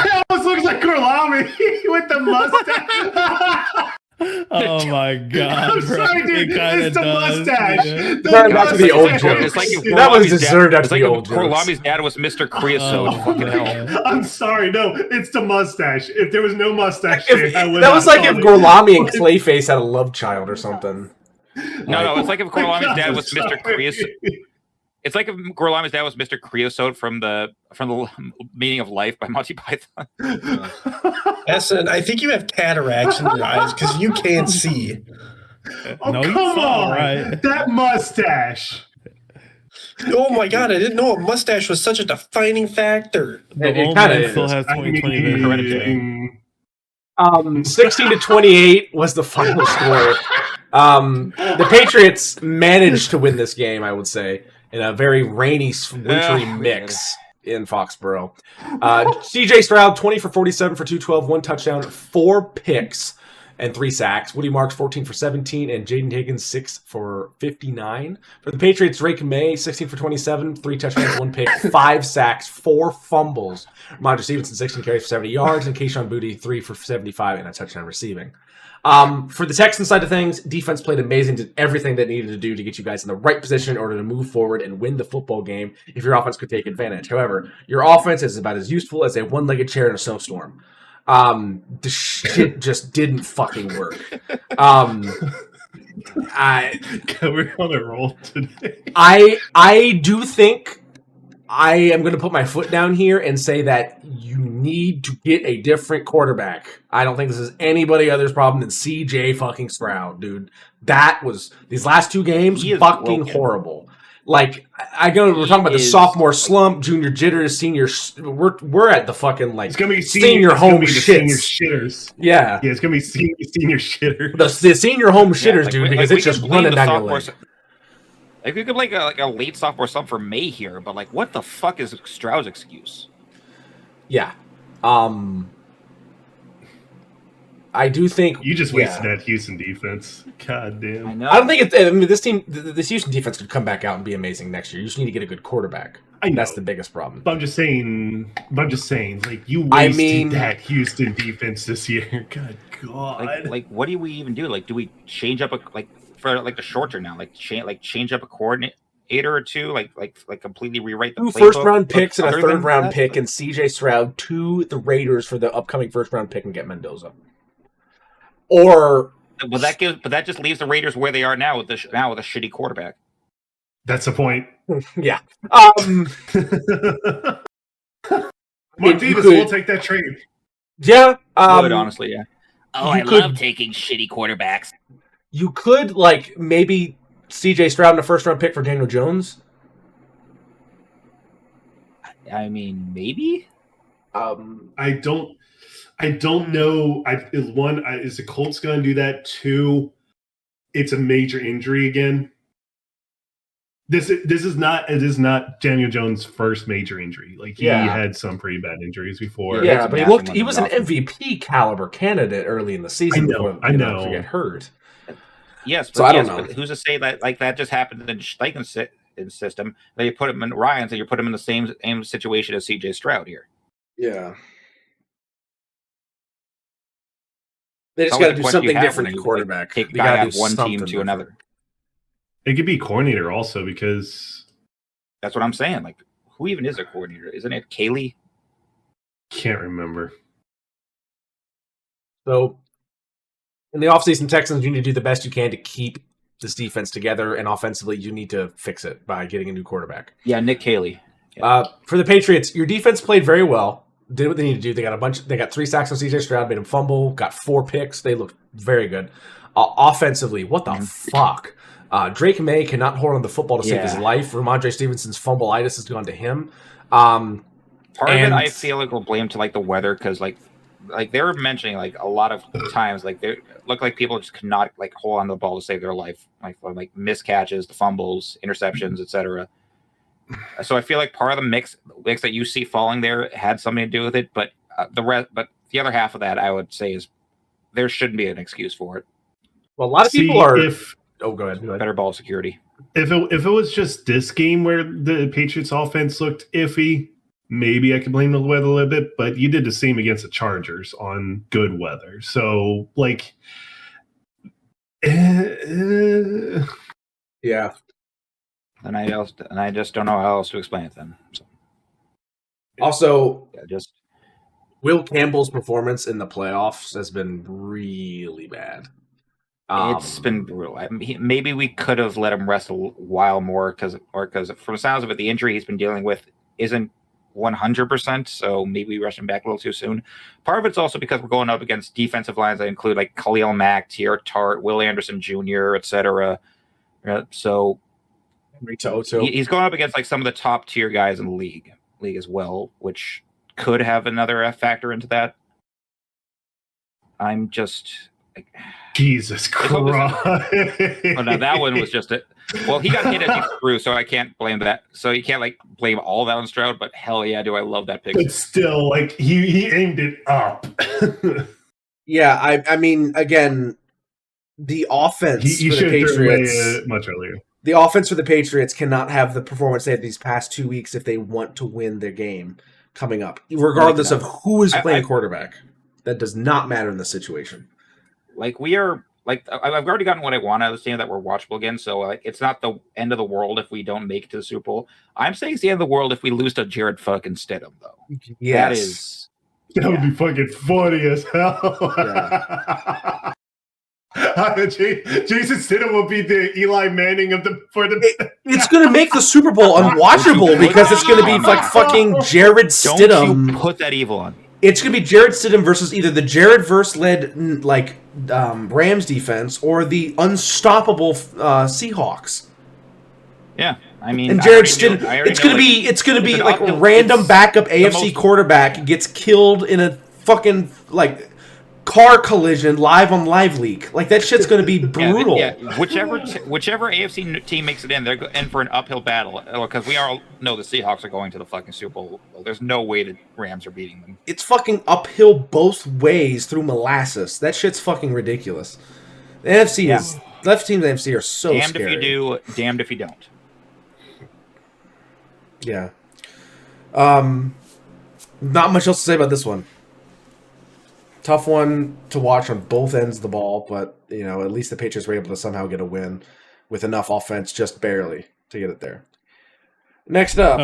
It almost looks like Gorlami with the mustache. Oh my god, I'm bro. sorry, dude. It kinda It's the does, mustache. yeah. The Turn back to the old mustache. jokes. It's like if That was Gorlami's deserved dad, after it's like the if old jokes. Gorlami's dad was Mr. Creosote. Fucking hell. I'm sorry. No, it's the mustache. If there was no mustache, there, I would That was like if it. Gorlami and Clayface had a love child or something. No, it's like if Gorlami's dad I'm was Mr. sorry. Creosote. It's like if Gorlami's dad was Mr. Creosote from the Meaning of Life by Monty Python. Essen, I think you have cataracts in your eyes because you can't see. Oh, No, you come saw, on. right? That mustache. Oh my god, I didn't know a mustache was such a defining factor. The It old kinda man still is. has I 20/20 vision. mean, 16-28 was the final score. The Patriots managed to win this game, I would say, in a very rainy, wintry mix in Foxborough. CJ Stroud, 20 for 47 for 212, 1 touchdown, 4 picks, and 3 sacks. Woody Marks, 14 for 17, and Jaden Higgins, 6 for 59. For the Patriots, Drake May, 16 for 27, 3 touchdowns, 1 pick, 5 sacks, 4 fumbles. Ramondre Stevenson, 16 carries for 70 yards, and Kayshon Boutte, 3 for 75, and a touchdown receiving. For the Texans side of things, defense played amazing, did everything that needed to do to get you guys in the right position in order to move forward and win the football game if your offense could take advantage. However, your offense is about as useful as a one-legged chair in a snowstorm. The shit just didn't fucking work. we're on a roll today. I do think I am going to put my foot down here and say that you need to get a different quarterback. I don't think this is anybody other's problem than CJ fucking Stroud, dude. That was these last 2 games He is fucking broken. horrible. Like we're talking about the sophomore slump, junior jitters, senior. We're at the fucking like It's gonna be senior it's home gonna be the senior shits. shitters. Yeah, Yeah, it's gonna be senior shitters. the senior home shitters, like, dude, like, because we it's just can blame running the down your sophomore leg. Like we could like a late sophomore slump for May here, but like what the fuck is Stroud's excuse? Yeah. I do think You just wasted that Houston defense. God damn. I know. I don't think it's. I mean, this Houston defense could come back out and be amazing next year. You just need to get a good quarterback. I know. That's the biggest problem. But I'm just saying, like you I wasted mean- that Houston defense this year. Good God. Like what do we even do? Like do we change up for the short term now? Like change up a coordinator or two? Like completely rewrite the 2 playbook? first-round picks and a Other than third-round that, pick, and CJ Stroud to the Raiders for the upcoming first-round pick and get Mendoza. Or But that just leaves the Raiders where they are now with a shitty quarterback. That's the point. yeah, Mark Davis will take that trade. yeah. Would honestly, yeah. Oh, you I could- love taking shitty quarterbacks. You could like maybe CJ Stroud in a first-round pick for Daniel Jones. I mean, maybe. I don't know. Is the Colts going to do that? 2, it's a major injury again. This is not. It is not Daniel Jones' first major injury. Like he had some pretty bad injuries before. Yeah, but he was an awesome. MVP caliber candidate early in the season. I know. Before he got hurt. Yes, but So I don't know. But who's to say that like that just happened in Steichen's system? That you put him in Ryan's, and you put him in the same situation as CJ Stroud here. Yeah. They just It's got to always do a question something you have different when at you, quarterback. take They guy gotta out of do one team something to different. another. It could be coordinator also because That's what I'm saying. Like, who even is a coordinator? Isn't it Kaylee? can't remember. So, in the offseason, Texans, you need to do the best you can to keep this defense together, and offensively, you need to fix it by getting a new quarterback. Yeah, Nick Kaylee. For the Patriots, your defense played very well. Did what they need to do. They got 3 sacks on CJ Stroud, made him fumble, got 4 picks. They looked very good. Offensively, what the fuck? Drake May cannot hold on the football to save his life. Ramondre Stevenson's fumbleitis has gone to him. Part of it, I feel like we'll blame to like the weather because like like they were mentioning like a lot of times, like they look like people just cannot like hold on to the ball to save their life, like miscatches, the fumbles, interceptions, etc. So I feel like part of the mix that you see falling there had something to do with it, but the other half of that I would say is there shouldn't be an excuse for it. Well, a lot of people are. Go ahead. Better ball security. If it was just this game where the Patriots offense looked iffy, maybe I could blame the weather a little bit, but you did the same against the Chargers on good weather. So, like, yeah. And I just don't know how else to explain it then. So. Also, just Will Campbell's performance in the playoffs has been really bad. It's been brutal. Maybe we could have let him rest a while more because from the sounds of it, the injury he's been dealing with isn't 100%. So maybe we rushed him back a little too soon. Part of it's also because we're going up against defensive lines that include like Khalil Mack, Tier Tart, Will Anderson Jr., etc. So he's going up against like some of the top tier guys in the league as well, which could have another factor into that. I'm just like, Jesus Christ. Oh, no, that one was just it. Well, he got hit as he threw, so I can't blame that. So you can't like blame all that on Stroud, but hell yeah, do I love that pick. But still, like he aimed it up. Yeah, I mean, again, the offense he for the Patriots much earlier. The offense for the Patriots cannot have the performance they had these past 2 weeks if they want to win their game coming up, regardless of who is playing quarterback. That does not matter in this situation. Like we are, like I've already gotten what I want out of this team, that we're watchable again. So like, it's not the end of the world if we don't make it to the Super Bowl. I'm saying it's the end of the world if we lose to Jared fucking Stidham, though. Yes. That would be fucking funny as hell. Yeah. Jason Stidham will be the Eli Manning of It's going to make the Super Bowl unwatchable because it's going to be like fucking Jared Stidham. Don't you put that evil on. It's going to be Jared Stidham versus either the Jared Verse-led like Rams defense or the unstoppable Seahawks. Yeah, I mean, and Jared Stidham. It's going to be like a random backup AFC quarterback gets killed in a fucking like car collision live on Live Leak. Like that shit's going to be brutal. Yeah, whichever AFC team makes it in, they're in for an uphill battle because we all know the Seahawks are going to the fucking Super Bowl. There's no way the Rams are beating them. It's fucking uphill both ways through molasses. That shit's fucking ridiculous. The NFC is left teams in the NFC are so damned scary. If you do, damned if you don't. Yeah. Not much else to say about this one. Tough one to watch on both ends of the ball, but you know, at least the Patriots were able to somehow get a win with enough offense, just barely, to get it there. Next up.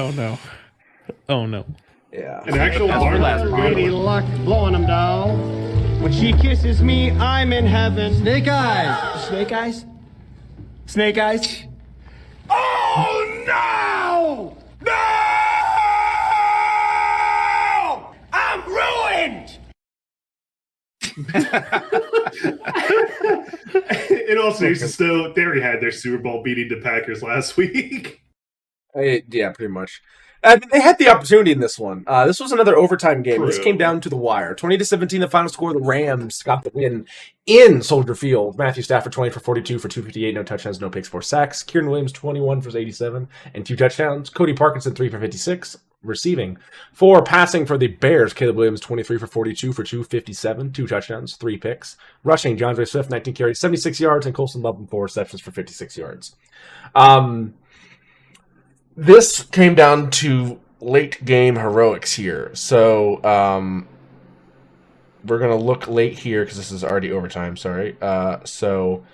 Oh no. Yeah. An actual Lady Luck blowing them down. When she kisses me, I'm in heaven. Snake eyes. Snake eyes? Snake eyes? Oh no! No! I'm ruined! In all seriousness, though, they already had their Super Bowl beating the Packers last week. Yeah, pretty much. They had the opportunity in this one. This was another overtime game. This came down to the wire. 20-17, the final score. The Rams got the win in Soldier Field. Matthew Stafford, 20 for 42 for 258, no touchdowns, no picks, 4 sacks. Kieran Williams, 21 for 87 and 2 touchdowns. Cody Parkinson, 3 for 56, receiving. 4 passing for the Bears. Caleb Williams, 23 for 42 for 257, 2 touchdowns, 3 picks. Rushing, DeAndre Swift, 19 carries, 76 yards, and Colson Love, 4 receptions for 56 yards. This came down to late game heroics here. So we're going to look late here because this is already overtime. Sorry. So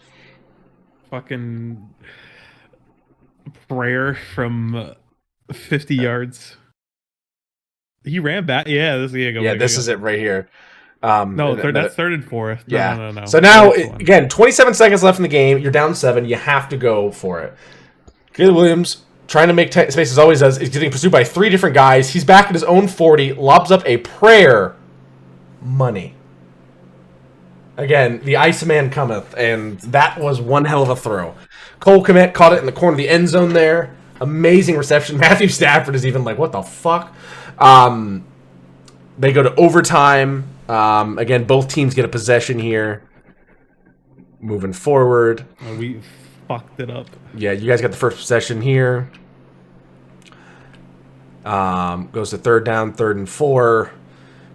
fucking prayer from 50 yards. He ran back. Yeah, this is it right here. That's third and fourth. No. So now, again, 27 seconds left in the game. You're down 7. You have to go for it. Caleb Williams, trying to make space as always does, is getting pursued by 3 different guys. He's back at his own 40, lobs up a prayer. Money. Again, the Iceman cometh, and that was one hell of a throw. Cole Kmet caught it in the corner of the end zone there. Amazing reception. Matthew Stafford is even like, what the fuck? They go to overtime. Again, both teams get a possession here. Moving forward. Oh, we fucked it up. Yeah, you guys got the first possession here. Goes to third down, 3rd and 4.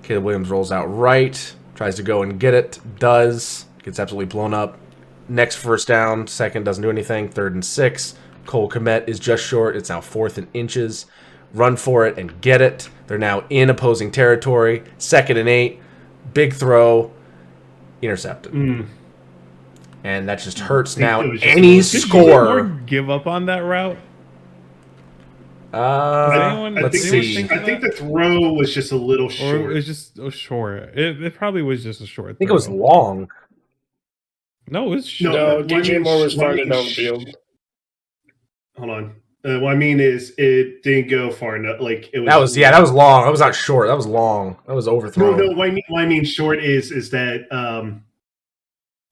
Caleb Williams rolls out right. Tries to go and get it. Does. Gets absolutely blown up. Next first down. Second doesn't do anything. 3rd and 6. Cole Kmet is just short. It's now 4th and inches. Run for it and get it. They're now in opposing territory. 2nd and 8. Big throw. Intercepted. And that just hurts now. Any score. Give up on that route? Let's see. I think the throw was just a little short. Or it was just short. It probably was just a short. I think it was long. No, it was short. No, DJ Moore was farther downfield. Hold on. What I mean is, it didn't go far enough. Like it was. That was long. That was not short. That was long. That was overthrown. No. What I mean short is that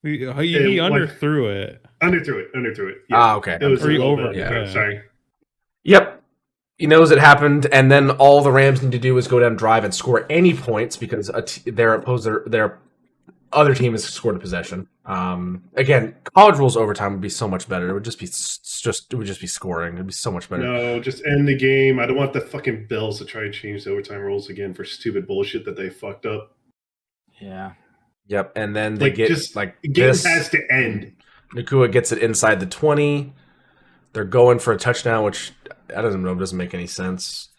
he underthrew it. Underthrew it. Yeah. Okay. It was Or he over. yeah. Sorry. Yep. He knows it happened, and then all the Rams need to do is go down, drive, and score any points because their other team has scored a possession. Again, college rules overtime would be so much better. It would just be scoring. It'd be so much better. No, just end the game. I don't want the fucking Bills to try to change the overtime rules again for stupid bullshit that they fucked up. Yeah. Yep, and then they get the game has to end. Nakua gets it inside the 20. They're going for a touchdown, which doesn't make any sense.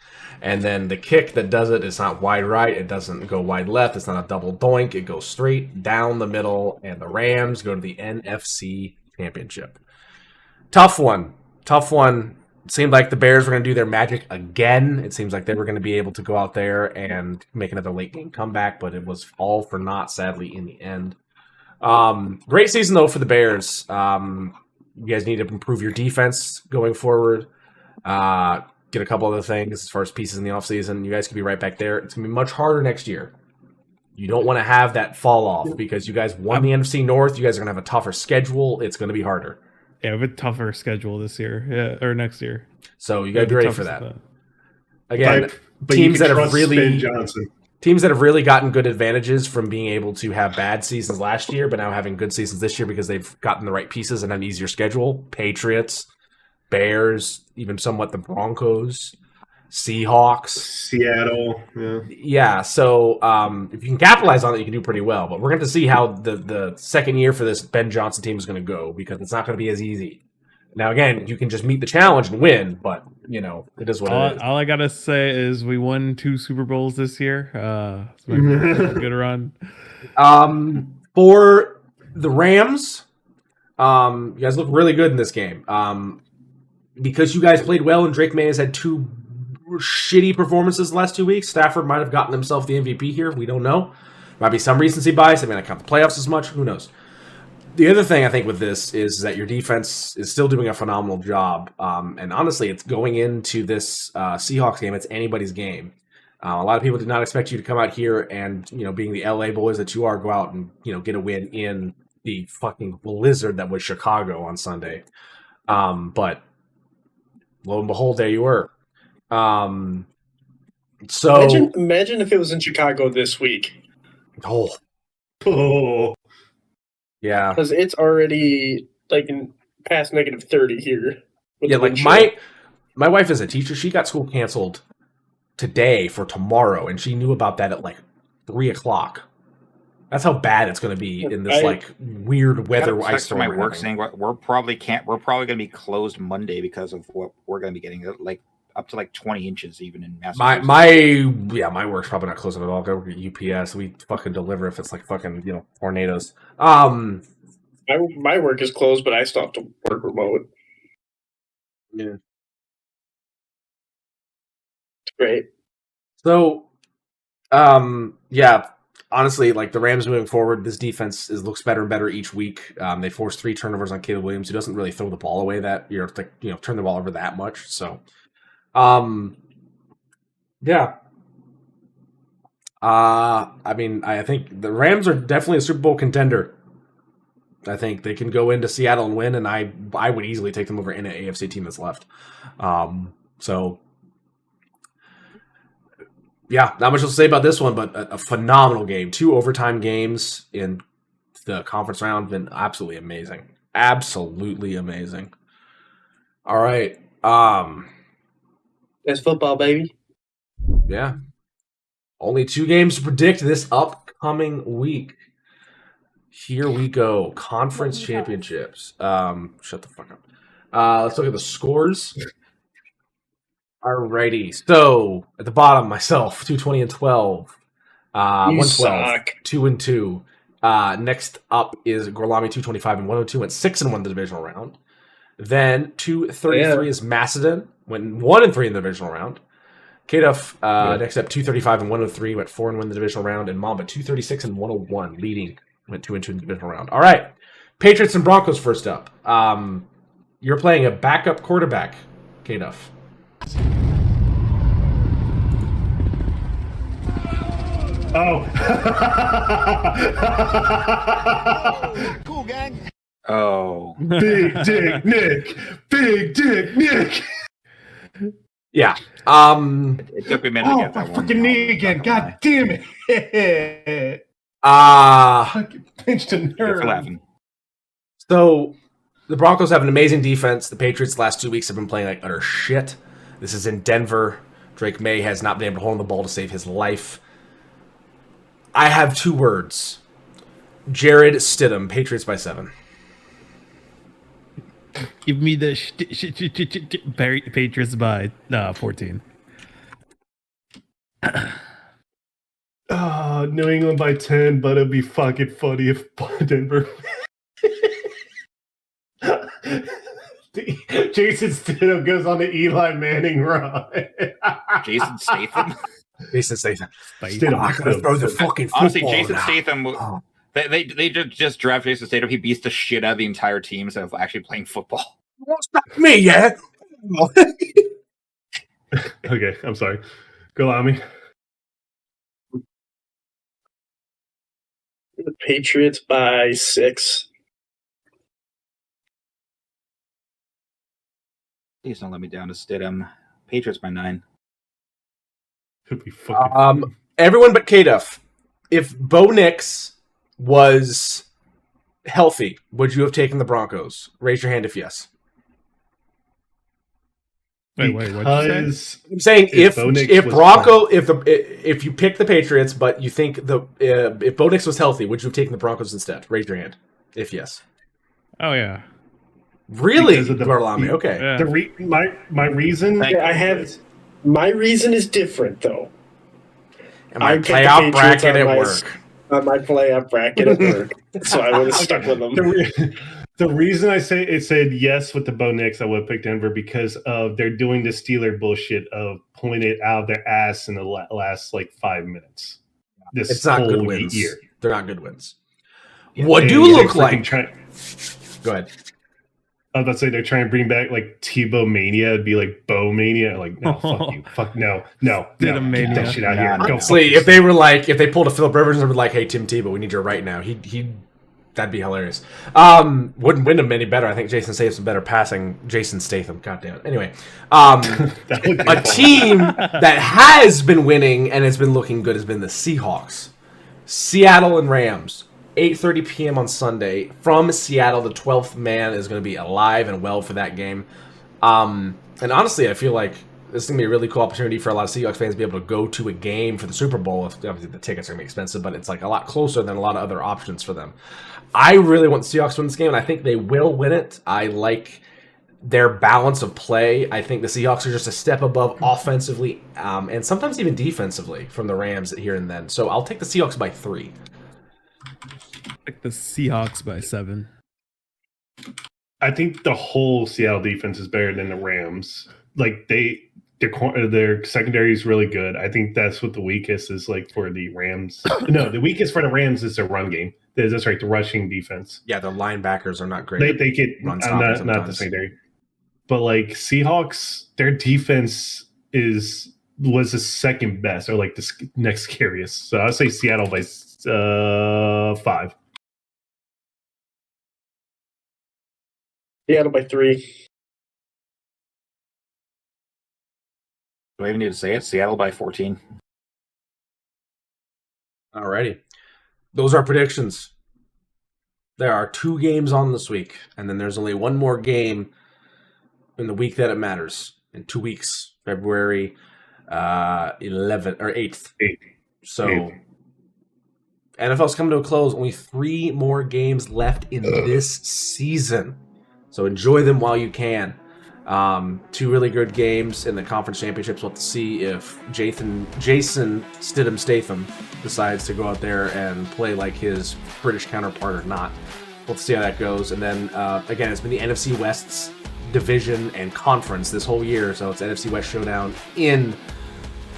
And then the kick that does it is not wide right. It doesn't go wide left. It's not a double doink. It goes straight down the middle, and the Rams go to the NFC Championship. Tough one. It seemed like the Bears were going to do their magic again. It seems like they were going to be able to go out there and make another late game comeback, but it was all for naught, sadly, in the end. Great season, though, for the Bears. You guys need to improve your defense going forward. Get a couple other things as far as pieces in the offseason. You guys could be right back there. It's going to be much harder next year. You don't want to have that fall off because you guys won the NFC North. You guys are going to have a tougher schedule. It's going to be harder. Yeah, we have a tougher schedule this year, or next year. So you got to be ready for that. Again, but teams that have really gotten good advantages from being able to have bad seasons last year, but now having good seasons this year because they've gotten the right pieces and an easier schedule. Patriots, Bears, even somewhat the Broncos, Seahawks, Seattle. Yeah. So if you can capitalize on it, you can do pretty well. But we're going to see how the second year for this Ben Johnson team is going to go because it's not going to be as easy. Now, again, you can just meet the challenge and win, but, it is what it is. All I got to say is we won 2 Super Bowls this year. It's been a good run. For the Rams, you guys look really good in this game. Because you guys played well and Drake May has had 2 shitty performances the last 2 weeks, Stafford might have gotten himself the MVP here. We don't know. Might be some recency bias. I mean, I count the playoffs as much. Who knows? The other thing I think with this is that your defense is still doing a phenomenal job. And honestly, it's going into this Seahawks game. It's anybody's game. A lot of people did not expect you to come out here and, being the LA boys that you are, go out and, get a win in the fucking blizzard that was Chicago on Sunday. But lo and behold, there you were. So imagine if it was in Chicago this week. Oh. Yeah. Because it's already in past -30 here. Yeah, my wife is a teacher. She got school canceled today for tomorrow, and she knew about that at 3:00. That's how bad it's going to be in this weird weather ice storm. My work saying we're probably going to be closed Monday because of what we're going to be getting up to 20 inches even in Massachusetts. My work's probably not closing at all. I work at UPS. We fucking deliver if it's tornadoes. My work is closed, but I still have to work remote. Yeah. It's great. So, honestly, the Rams moving forward, this defense looks better and better each week. They forced 3 turnovers on Caleb Williams, who doesn't really throw the ball away turn the ball over that much. So, I think the Rams are definitely a Super Bowl contender. I think they can go into Seattle and win, and I would easily take them over any AFC team that's left. So Yeah, not much to say about this one, but a phenomenal game. 2 overtime games in the conference round. Been absolutely amazing. Absolutely amazing. All right. That's football, baby. Yeah. Only 2 games to predict this upcoming week. Here we go. Conference championships. Shut the fuck up. Let's look at the scores. Alrighty. So at the bottom, myself, 220 and 12. You 112. suck. 2 and 2. Next up is Gorlami 225 and 102 went 6 and 1 the divisional round. Then 233 is Macedon, went 1 and 3 in the divisional round. Kaduff, next up 235 and 103 went 4 and 1 in the divisional round, and Mamba 236 and 101 leading went 2 and 2 in the divisional round. All right, Patriots and Broncos first up. You're playing a backup quarterback, Kaduff. Oh. Cool, gang. Oh. Big Dick Nick. Big Dick Nick. Yeah. It took me a minute to get that one. Fucking knee again. God damn it. Fucking pinched a Good nerve. for laughing. So the Broncos have an amazing defense. The Patriots the last 2 weeks have been playing like utter shit. This is in Denver. Drake May has not been able to hold on the ball to save his life. I have 2 words. Jared Stidham, Patriots by 7. Give me the Patriots by 14. New England by 10, but it'd be fucking funny if Denver. Jason Stidham goes on the Eli Manning run. Jason Statham. Jason Statham. Stidham. I'm gonna throw the fucking football Honestly, Jason now. Statham. They just draft Jason Statham. He beats the shit out of the entire team instead of actually playing football. Won't stop me, yeah. Okay, I'm sorry. Go allow me. The Patriots by 6. Please don't let me down to Stidham. Patriots by 9. Could be fucking. Everyone but Kaduff. If Bo Nix was healthy, would you have taken the Broncos? Raise your hand if yes. Wait, what'd you say? I'm saying if Bo Nix if was Bronco if you pick the Patriots, but you think if Bo Nix was healthy, would you have taken the Broncos instead? Raise your hand if yes. Oh yeah. Really, Because of the- Bartolome? Okay. Yeah. My reason. Thank I have. My reason is different, though. And my I picked the playoff Patriots bracket on at my- work. On my playoff bracket at work, so I would have stuck with them. The reason I say it said yes with the Bo Nix, I would have picked Denver because of they're doing the Steeler bullshit of pulling it out of their ass in the last like 5 minutes. This It's not good whole wins. year. They're not good wins. Yeah, What and do they're look freaking like? Go ahead. I was about to say they're trying to bring back like Tebow Mania. It'd be like Bo Mania. Like, no, fuck you. Fuck no. Get Mania. that shit out of here. Go Honestly, fuck if they were like, if they pulled a Philip Rivers and were like, "Hey, Tim Tebow, we need you right now," that'd be hilarious. Wouldn't win him any better. I think Jason Statham's better passing. Jason Statham, goddamn it. Anyway, That would be a fun. team that has been winning and has been looking good has been the Seahawks, Seattle and Rams. 8:30 p.m. on Sunday from Seattle. The 12th man is going to be alive and well for that game. And honestly, I feel like this is going to be a really cool opportunity for a lot of Seahawks fans to be able to go to a game for the Super Bowl. Obviously, the tickets are going to be expensive, but it's like a lot closer than a lot of other options for them. I really want the Seahawks to win this game, and I think they will win it. I like their balance of play. I think the Seahawks are just a step above offensively and sometimes even defensively from the Rams here and then. So I'll take the Seahawks by 3. Like the Seahawks by 7. I think the whole Seattle defense is better than the Rams. Like their secondary is really good. I think that's what the weakest is like for the Rams. No, the weakest for the Rams is their run game. That's right, the rushing defense. Yeah, their linebackers are not great. They get Run not stopping the sometimes. secondary, but like Seahawks, their defense was the second best or like the next scariest. So I'll say Seattle by 5. Seattle by 3. Do I even need to say it? Seattle by 14. Alrighty. Those are predictions. There are 2 games on this week, and then there's only one more game in the week that it matters. In 2 weeks, February 11th or 8th. So NFL's coming to a close. Only 3 more games left in this season. So enjoy them while you can. 2 really good games in the conference championships. We'll have to see if Jason Stidham Statham decides to go out there and play like his British counterpart or not. We'll have to see how that goes. And then, again, it's been the NFC West's division and conference this whole year. So it's NFC West showdown in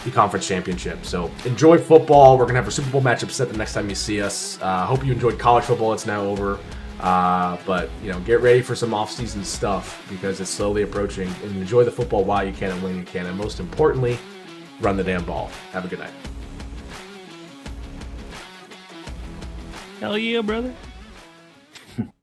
the conference championship. So enjoy football. We're going to have a Super Bowl matchup set the next time you see us. Hope you enjoyed college football. It's now over. But, get ready for some off-season stuff because it's slowly approaching. And enjoy the football while you can and when you can. And most importantly, run the damn ball. Have a good night. Hell yeah, brother.